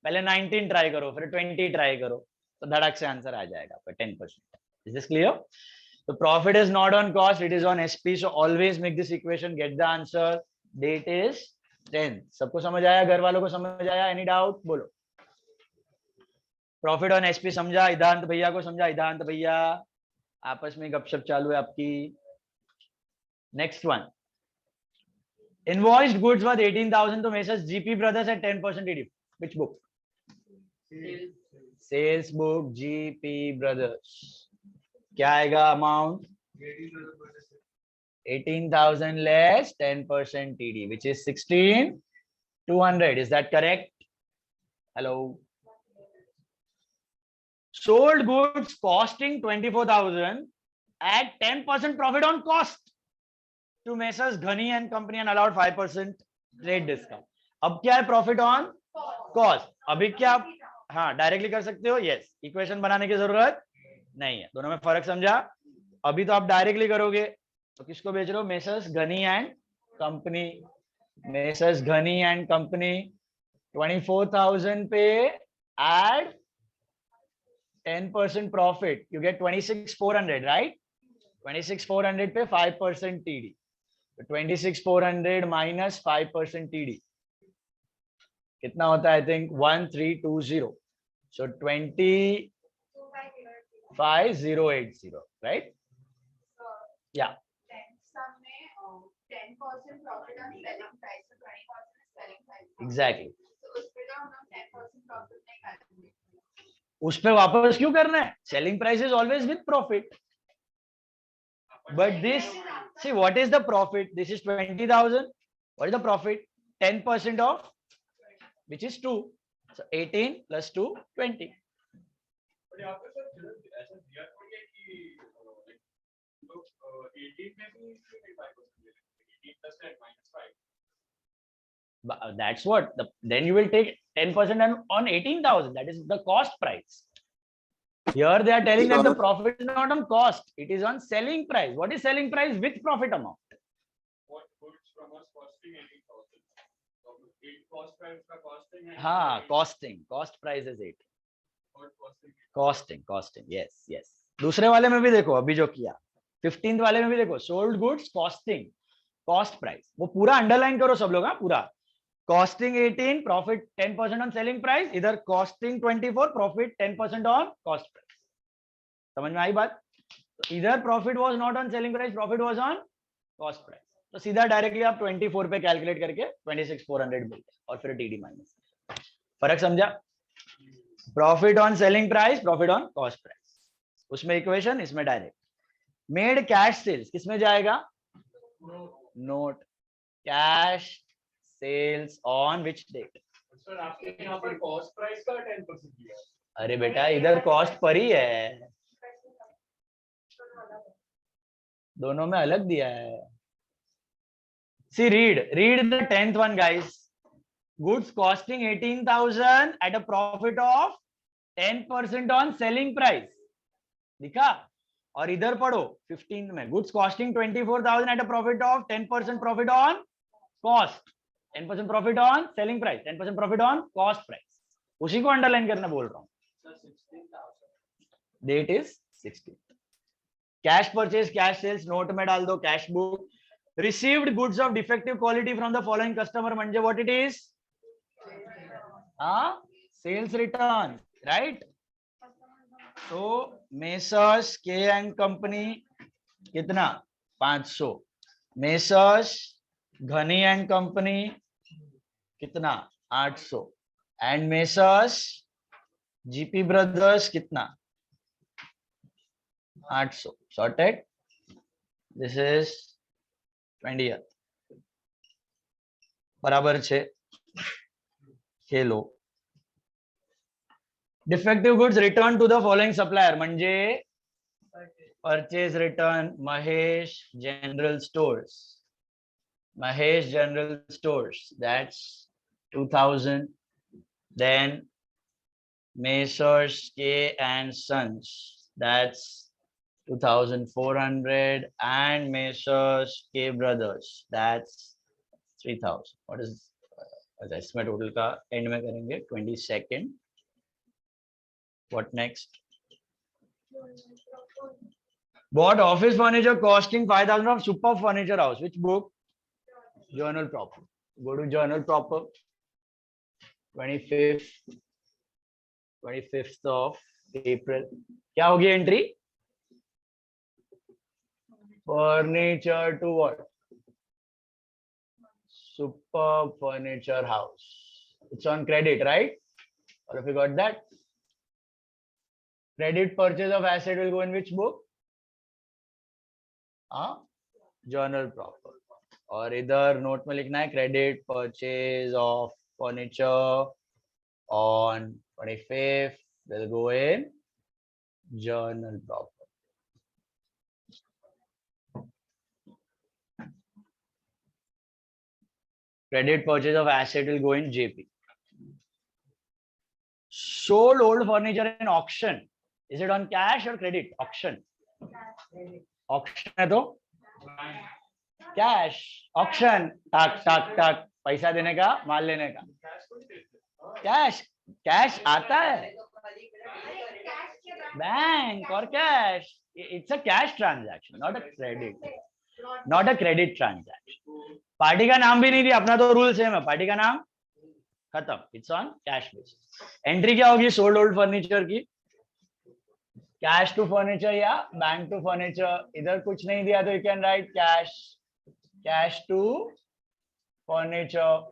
Speaker 1: पहले 19 ट्राई करो, फिर 20 ट्राई करो, तो धड़क से आंसर आ जाएगा आपका 10%. Is this clear? The profit is not on cost, it is on SP. So always make this equation, get the answer. Date is 10. सबको समझ आया? घर वालों को समझ आया? Any doubt? बोलो. Profit on SP समझा? इदांत भैया को समझा? इदांत भैया आपस में गपशप चालू है आपकी. Next one. Invoiced goods worth 18,000 to Messrs GP Brothers at 10% TD. Which book? Sales book GP Brothers. क्या आएगा amount? 18,000 less 10% TD, which is 16,200. Is that correct? Hello. Sold goods costing 24,000 at 10% profit on cost to Messrs Ghani and Company and allowed 5% trade discount. अब क्या है? Profit on cost. अभी क्या आप हाँ directly कर सकते हो, यस, इक्वेशन बनाने की जरूरत नहीं है। दोनों में फर्क समझा? अभी तो आप डायरेक्टली करोगे, तो किसको बेच रहे हो? मेसर्स घनी एंड कंपनी। मेसर्स घनी एंड कंपनी 24,000 पे add 10% profit, you get 26,400, right? 26,400 पे 5% TD, 26,400 minus 5% TD कितना होता है? I think 1320, so 25,080, right? Yeah,
Speaker 5: 10% profit on selling price, so 20% is selling price.
Speaker 1: exactly.
Speaker 5: So उस पे तो हम लोग 10% profit नहीं काटेंगे.
Speaker 1: उस पे वापस क्यों करना है? Selling price is always with profit. But this, see, what is the profit? This is 20,000. What is the profit? 10% of which is 2. So 18 plus 2, 20.
Speaker 4: But यहाँ पे सर ऐसा दिया थोड़ी है कि लोग 18 में भी 25% ले लेते हैं, 18 plus 10 minus 5.
Speaker 1: That's what. Then you will take 10% on 18,000. That is the cost price. Here they are telling that the profit is not on cost. It is on selling price. What is selling price with profit amount?
Speaker 4: What goods from us costing 18,000. So it cost price का costing है.
Speaker 1: हाँ, costing. Cost price is 8.
Speaker 4: What costing?
Speaker 1: Costing. Yes. दूसरे वाले में भी देखो, अभी जो किया 15th वाले में भी देखो, sold goods costing, cost price. वो पूरा अंडरलाइन करो सब लोग, हाँ पूरा. Costing 18, profit 10% on selling price. इधर costing 24, profit 10% on cost price. समझ में आई बात? तो इधर profit was not on selling price, profit was on cost price. तो सीधा डायरेक्टली आप 24 पे कैलकुलेट करके 26,400 मिलते और फिर टीडी माइनस। फर्क समझा? Profit on selling price, profit on cost price, उसमें इक्वेशन, इसमें डायरेक्ट। मेड कैश सेल्स किसमें जाएगा? Note cash sales on which date?
Speaker 4: Sir आपके यहाँ पर कॉस्ट प्राइस का 10% दिया है।
Speaker 1: अरे बेटा इधर कॉस्ट पर ही है, दोनों में अलग दिया है। See, read the 10th one, guys. Goods costing 18,000 at a profit of 10% on selling price. दिखा? और इधर पढ़ो 15th में, goods costing 24,000 at a profit of 10% profit on cost, 10% profit on selling price, 10% profit on cost price. उसी को underline करना बोल रहा हूँ। Date is 16। Cash purchase, cash sales note में डाल दो, cash book. Received goods of defective quality from the following customer म्हणजे what it is? Sales return, right? तो मेसर्स के एंड कंपनी कितना? 500। मेसर्स घनी एंड कंपनी कितना? 800। And messrs GP brothers कितना? 800। Sorted. This is 20th. बराबर छे। खेलो। Defective goods returned to the following supplier म्हणजे purchase return Mahesh General Stores. Mahesh General Stores, that's 2,000. Then Messrs K and Sons, that's 2,400, and Messrs K Brothers, that's 3,000. What is इसमें total का and में करेंगे 22nd. What next? Bought office furniture costing 5,000 from Super Furniture House. Which book? Journal Proper. Go to Journal Proper. 25th of April. क्या होगी entry? Furniture to what? Super Furniture House. It's on credit, right? Or if you got that? Credit purchase of asset will go in which book? Journal Proper. और इधर note में लिखना है credit purchase of furniture on 25th will go in Journal Proper. Credit purchase of asset will go in JP. sold old furniture in auction, is it on cash or credit? Auction. Auction है तो cash. Auction, टक टक टक, पैसा देने का, माल लेने का. कैश, कैश आता है बैंक और cash. It's a cash transaction, not a credit. Not a credit transaction. Party का नाम भी नहीं दिया, अपना तो रूल सेम है. पार्टी का नाम खत्म. It's on cash basis. Entry क्या होगी सोल्ड ओल्ड फर्नीचर की? कैश टू फर्नीचर या बैंक टू फर्नीचर. इधर कुछ नहीं दिया तो you can write cash, cash to furniture.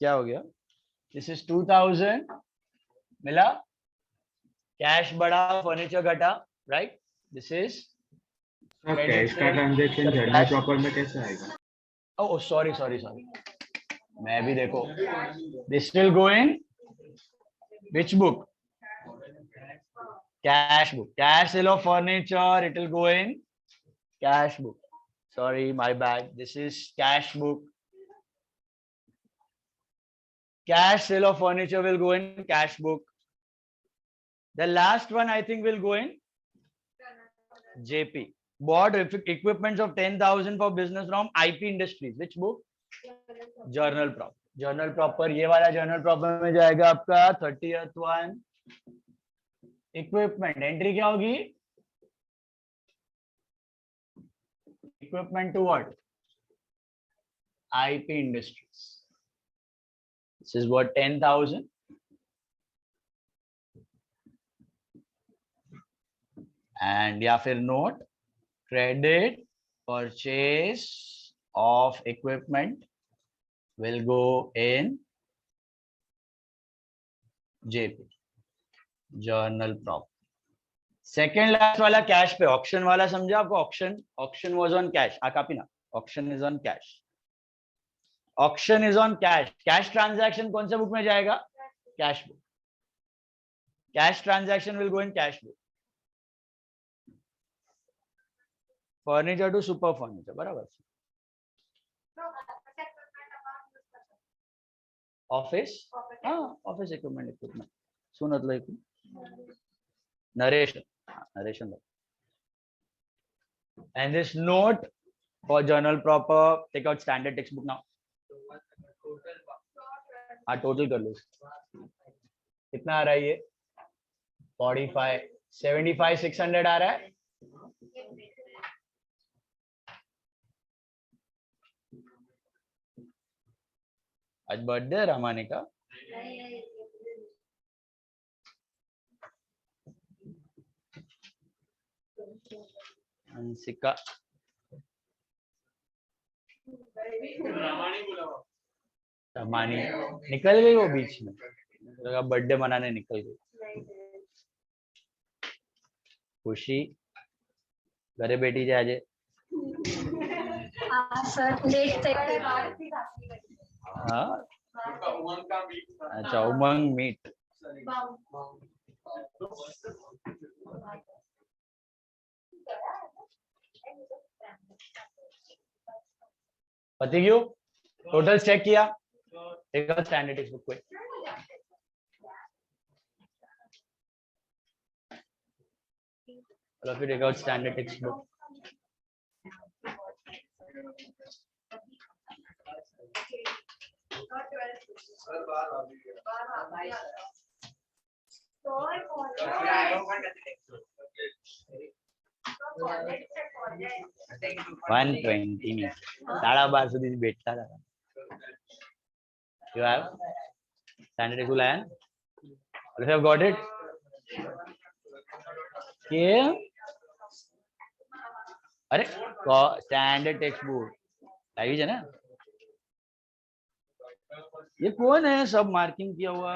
Speaker 1: क्या हो गया? दिस इज 2000 मिला. कैश बढ़ा, फर्नीचर घटा, राइट. दिस इज
Speaker 6: कैश का ट्रांजैक्शन जर्नल प्रॉपर में कैसे आएगा?
Speaker 1: ओह सॉरी सॉरी सॉरी, मैं भी देखो. This will go in which book? Cash book. Cash sale of furniture, it will go in cash book. Sorry, my bad. This is cash book. Cash sale of furniture will go in cash book. The last one I think will go in JP. Bought equipments of 10,000 for business from IP Industries. Which book? Journal Prop. Journal proper, ये वाला journal proper में जाएगा आपका 30th one. Equipment entry क्या होगी? Equipment to what? IP Industries. This is what 10,000. And या फिर note credit purchase of equipment will go in JP, journal prop. Second last वाला कैश पे. ऑक्शन वाला समझा आपको? Auction, auction was on cash. Copy ना. Auction is on cash. Auction is on cash. Cash transaction कौन से book में जाएगा? Cash book. Cash transaction will go in cash book. Furniture to super furniture, बराबर. Office, हाँ office equipment. सुनतलं ऐकून. Narration, narration. and this note for journal proper. Take out standard textbook now. हाँ total कर लो. कितना आ रहा है ये? 45, 75, 600 आ रहा है. आज बर्थडे है रामानी का. अंशिका. रामानी निकल गई वो बीच में. बर्थडे मनाने निकल गई. खुशी घरे बेटी जाए आज. हाँ अच्छा, उमंग मीट. पति क्यों? टोटल चेक किया? स्टैंडर्ड टेक्स्ट बुक पे. फिर take out standard textbook. $120 12:30 સુધી બેઠતા હતા. You have standard text book layan? All of you have got it? Yeah. अरे स्टैंडर्ड टेक्स्ट बुक आई है ना. ये कौन है सब मार्किंग किया हुआ?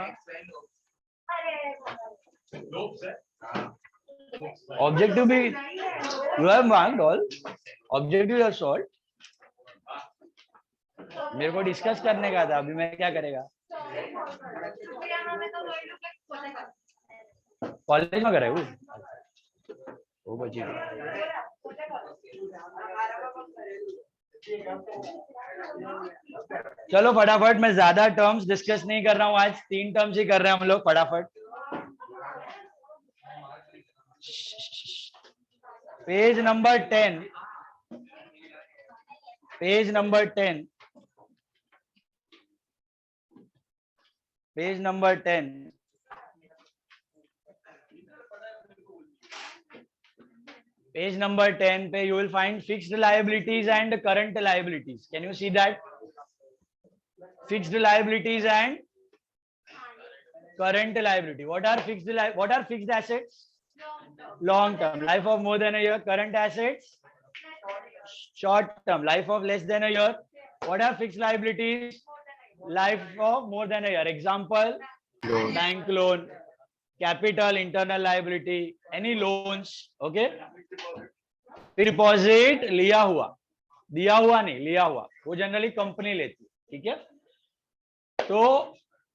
Speaker 1: ऑब्जेक्टिव भी you have marked all. Objective are solve. मेरे को डिस्कस करने का था. अभी मैं क्या करेगा? कॉलेज में करे वो बची. चलो फटाफट, मैं ज्यादा टर्म्स डिस्कस नहीं कर रहा हूँ आज, 3 टर्म्स ही कर रहे हैं हम लोग फटाफट। Page number 10, page number 10, page number 10, page number 10 पे you will find fixed liabilities and current liabilities. Can you see that? Fixed liabilities and current liability. What are fixed assets? Long term, life of more than a year. Current assets, short term, life of less than a year. What are fixed liabilities? Life of more than a year. Example, bank loan, capital, internal liability, any loans. Okay. फिर deposit लिया हुआ, दिया हुआ नहीं, लिया हुआ, वो generally company लेती है, ठीक है। तो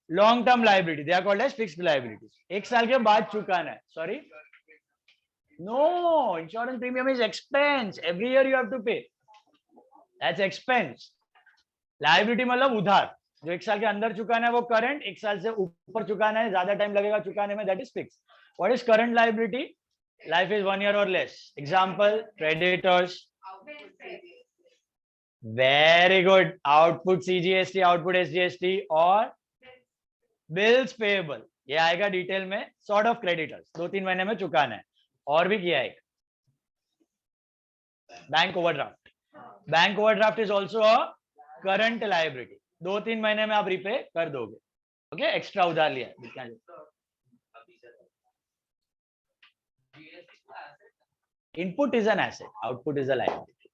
Speaker 1: long term liability, they are called as fixed liabilities. 1 साल के बाद चुकाना है। Sorry, no, insurance premium is expense, every year you have to pay, that's expense. Liability मतलब उधार, जो 1 साल के अंदर चुकाना है वो करंट, 1 साल से ऊपर चुकाना है, ज्यादा टाइम लगेगा चुकाने में, that is fix. What is current liability? Life is 1 year or less. Example, creditors. Very good. Output CGST, output SGST और bills payable. ये आएगा डिटेल में। Sort of creditors, 2-3 महीने में चुकाना है। और भी किया है bank overdraft. Bank overdraft is also a current liability. 2-3 महीने में आप रिपे कर दोगे। ओके, एक्स्ट्रा उधार लिया। Input is an asset, output is a liability.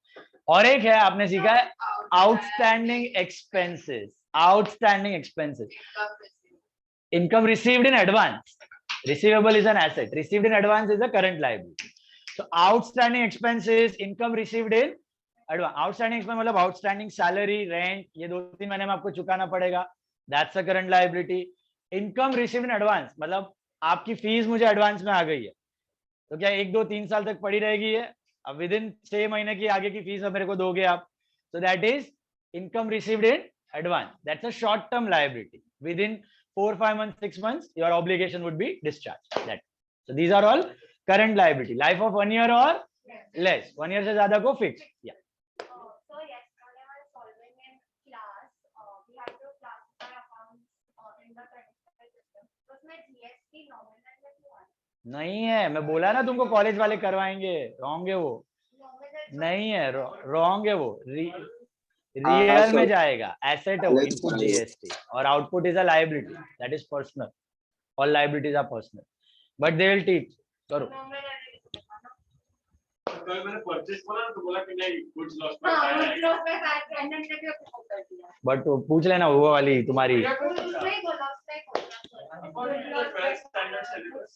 Speaker 1: और एक है, आपने सीखा है outstanding expenses. Outstanding expenses, income received in advance, receivable is an asset, received in advance is a current liability. तो outstanding expenses, income received in advance. Outstanding expense मतलब outstanding salary, rent, ये 2-3 महीने में आपको चुकाना पड़ेगा, that's a current liability. Income received in advance मतलब आपकी फीस मुझे एडवांस में आ गई है, तो क्या 1-2-3 साल तक पड़ी रहेगी है, अब विद इन 6 महीने की आगे की फीस मेरे को दोगे आप, so that is income received in advance, that's a short term liability, within 4-5 months, 6 months your obligation would be discharged. That, so these are all current liability, life of 1 year or less, 1 year से ज्यादा को fixed. Yeah,
Speaker 5: So yesterday while solving in class, we have to classify accounts in the credit system. So उसमें GST nominal में क्यों आता है?
Speaker 1: नहीं है, मैं बोला ना तुमको कॉलेज वाले करवाएंगे, रॉन्ग है वो, नहीं है, रॉन्ग है वो, रियल में जाएगा, एसेट है वो, इनपुट जीएसटी, और output is a liability, that is personal, all liabilities are personal, but they will teach. करो,
Speaker 4: कल मैंने परचेज बोला तो बोला कि नहीं गुड्स लॉस
Speaker 5: हाँ,
Speaker 4: पर
Speaker 5: कुछ लोग पे फाइव कैंडल ने भी अपने को कर दिया।
Speaker 1: बट पूछ लेना वो वाली तुम्हारी,
Speaker 5: उसमें ही बोला, उसमें ही बोला।
Speaker 4: 12th स्टैंडर्ड सिलेबस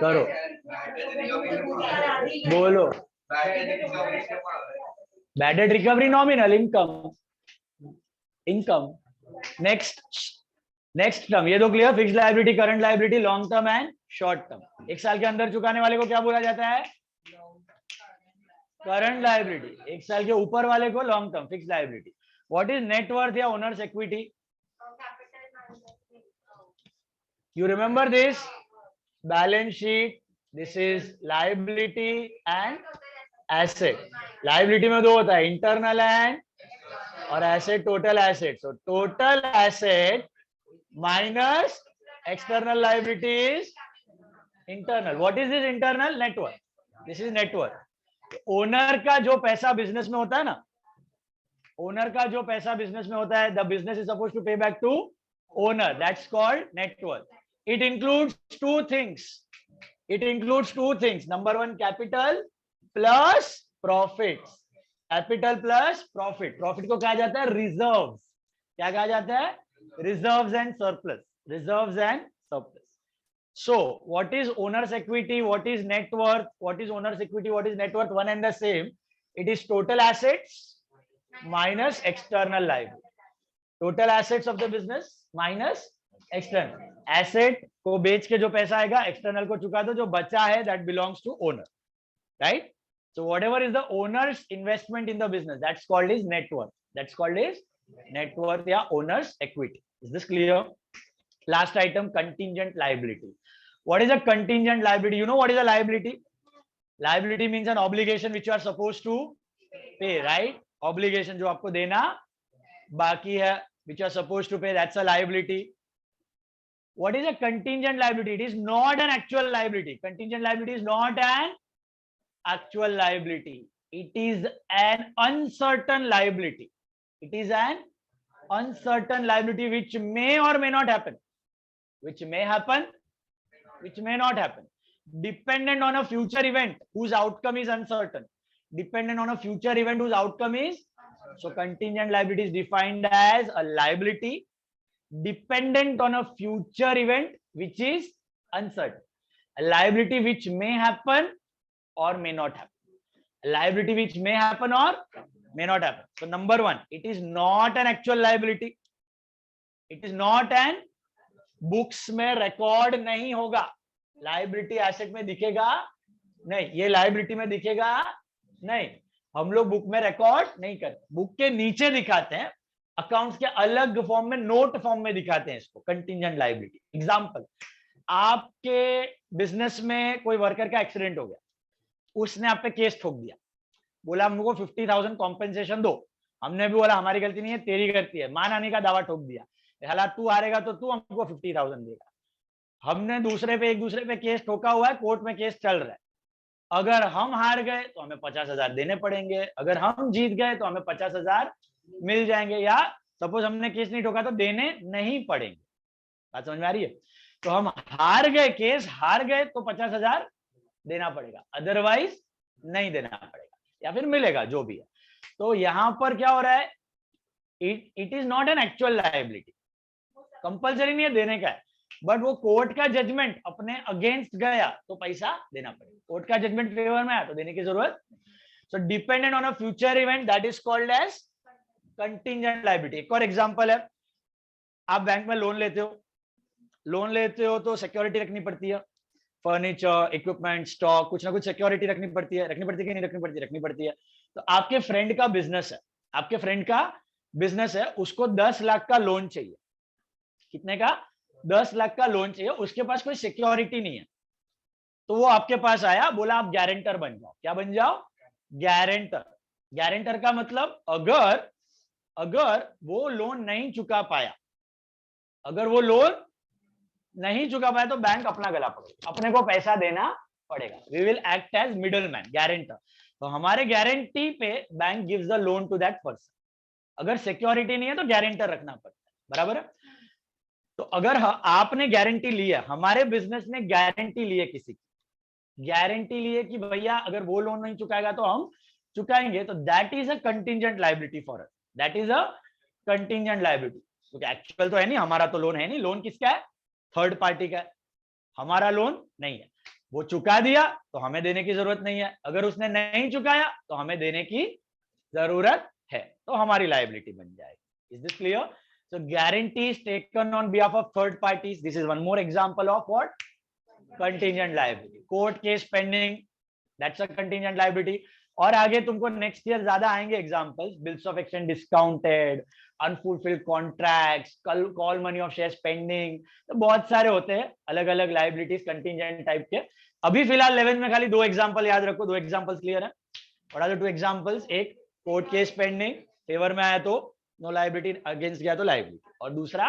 Speaker 1: करो, बोलो। Bad debt recovery nominal income, income. Next term, ये दो clear, fixed liability, current liability, long term and short term. 1 साल के अंदर चुकाने वाले को क्या बोला जाता है? Current liability. 1 साल के ऊपर वाले को long term, fixed liability. What is net या owners equity? You remember this? Balance sheet. This is liability and asset. Liability में 2 होता है, internal and और asset, total asset. So total asset minus external liability is internal. What is this internal? Net worth. This is net worth. Owner का जो पैसा business में होता है ना, ओनर का जो पैसा बिजनेस में होता है, the business is supposed to pay back to owner, that's called net worth. It includes 2 things. It includes 2 things. Number 1, capital plus profits. Capital plus profit. Profit को कहा जाता है reserves. क्या कहा जाता है? Reserves and surplus. Reserves and surplus. So, what is owner's equity? What is net worth? What is owner's equity? What is net worth? One and the same. It is total assets minus external liability. Total assets of the business minus external asset को बेच के जो पैसा आएगा external को चुका दो, जो बचा है that belongs to owner, right? So whatever is the owner's investment in the business, that's called is net worth. That's called is net worth या owner's equity. Is this clear? Last item, contingent liability. What is a contingent liability? You know what is a liability? Liability means an obligation which you are supposed to pay, right? Obligation जो आपको देना बाकी है, which you are supposed to pay, that's a liability. What is a contingent liability? It is not an actual liability. Contingent liability is not an actual liability. It is an uncertain liability. It is an uncertain liability which may or may not happen. Which may happen, which may not happen. Dependent on a future event whose outcome is uncertain. Dependent on a future event whose outcome is. So contingent liability is defined as a liability dependent on a future event which is uncertain. A liability which may happen or may not happen. A liability which may happen or may not happen. So number one, it is not an actual liability. It is not an books में record नहीं होगा. Liability asset में दिखेगा नहीं, ये liability में दिखेगा नहीं. हम लोग बुक में रिकॉर्ड नहीं करते, बुक के नीचे दिखाते हैं, अकाउंट्स के अलग फॉर्म में, नोट फॉर्म में दिखाते हैं इसको कंटिंजेंट लाइबिलिटी. एग्जांपल, आपके बिजनेस में कोई वर्कर का एक्सीडेंट हो गया, उसने आप पे केस ठोक दिया, बोला हमको 50,000 कॉम्पेंसेशन दो. हमने भी बोला हमारी गलती नहीं है, तेरी गलती है, मानहानि का दावा ठोक दिया, हालांकि तू हारेगा तो तू हमको 50,000 देगा. हमने एक दूसरे पे केस ठोका हुआ है, कोर्ट में केस चल रहा है. अगर हम हार गए तो हमें 50,000 देने पड़ेंगे, अगर हम जीत गए तो हमें 50,000 मिल जाएंगे, या सपोज हमने केस नहीं ठोका तो देने नहीं पड़ेंगे. बात समझ में आ रही है? तो हम हार गए, केस हार गए तो 50,000 देना पड़ेगा, अदरवाइज नहीं देना पड़ेगा या फिर मिलेगा जो भी है. तो यहां पर क्या हो रहा है, it is not an actual liability. Compulsory नहीं है देने का है, बट वो कोर्ट का जजमेंट अपने अगेंस्ट गया तो पैसा देना पड़ेगा. कोर्ट का जजमेंट फेवर में आया तो देने की जरूरत. So dependent on a future event, that is called as contingent liability. एक और एग्जांपल है, आप बैंक में लोन लेते हो तो सिक्योरिटी रखनी पड़ती है, फर्नीचर, इक्विपमेंट, स्टॉक, कुछ ना कुछ सिक्योरिटी रखनी पड़ती है. रखनी पड़ती है कि नहीं रखनी पड़ती है. तो आपके फ्रेंड का बिजनेस है, उसको 10 लाख का लोन चाहिए. कितने का? 10 लाख का लोन चाहिए. उसके पास कोई सिक्योरिटी नहीं है, तो वो आपके पास आया, बोला आप गारंटर बन जाओ. क्या बन जाओ? गारंटर. गारंटर का मतलब अगर वो लोन नहीं चुका पाया, तो बैंक अपना गला पकड़ेगा, अपने को पैसा देना पड़ेगा. We will act as middle man, guarantor. तो हमारे गारंटी पे bank gives the loan to that person. अगर सिक्योरिटी नहीं है तो गारंटर रखना पड़ता है. बराबर है? तो अगर आपने गारंटी ली है, हमारे बिजनेस ने गारंटी ली है, किसी की गारंटी ली है कि भैया अगर वो लोन नहीं चुकाएगा तो हम चुकाएंगे, तो that is a contingent liability for us. That is a contingent liability. क्योंकि एक्चुअल तो है नहीं, हमारा तो लोन है नहीं. लोन किसका है? थर्ड पार्टी का है. हमारा लोन नहीं है. वो चुका दिया तो हमें देने की जरूरत नहीं है, अगर उसने नहीं चुकाया तो हमें देने की जरूरत है, तो हमारी लायबिलिटी बन जाएगी. Is this clear? So guarantees taken on behalf of third parties. This is one more example of what? Contingent liability. Court case pending. That's a contingent liability. और आगे तुमको नेक्स्ट ईयर ज्यादा आएंगे examples. Bills of exchange discounted, unfulfilled contracts, call money of shares pending. तो बहुत सारे होते हैं अलग अलग लायबिलिटीज कंटिंजेंट टाइप के. अभी फिलहाल 11th में खाली 2 एग्जांपल याद रखो. 2 एग्जांपल्स क्लियर है? What are the 2 examples? एक, कोर्ट केस पेंडिंग, फेवर में आया तो नो लायबिलिटी, अगेंस्ट गया तो लायबिलिटी. और दूसरा,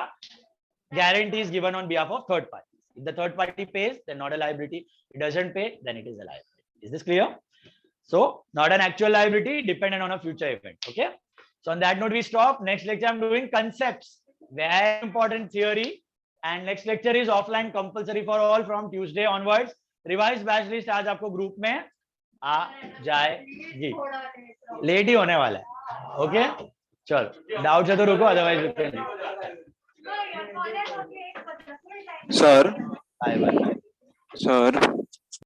Speaker 1: guarantee is given on behalf of third party. If the third party pays, then not a liability. It doesn't pay, then it is a liability. Is this clear? So not an actual liability, dependent on a future event. Okay, so on that note we stop. Next lecture I'm doing concepts, very important theory, and next lecture is offline compulsory for all from Tuesday onwards. Revised batch list आज आपको group में आ जाएगी. Late ही होने वाला है. Okay, चलो doubt है तो रुको, otherwise
Speaker 5: sir
Speaker 1: bye bye.
Speaker 5: Sir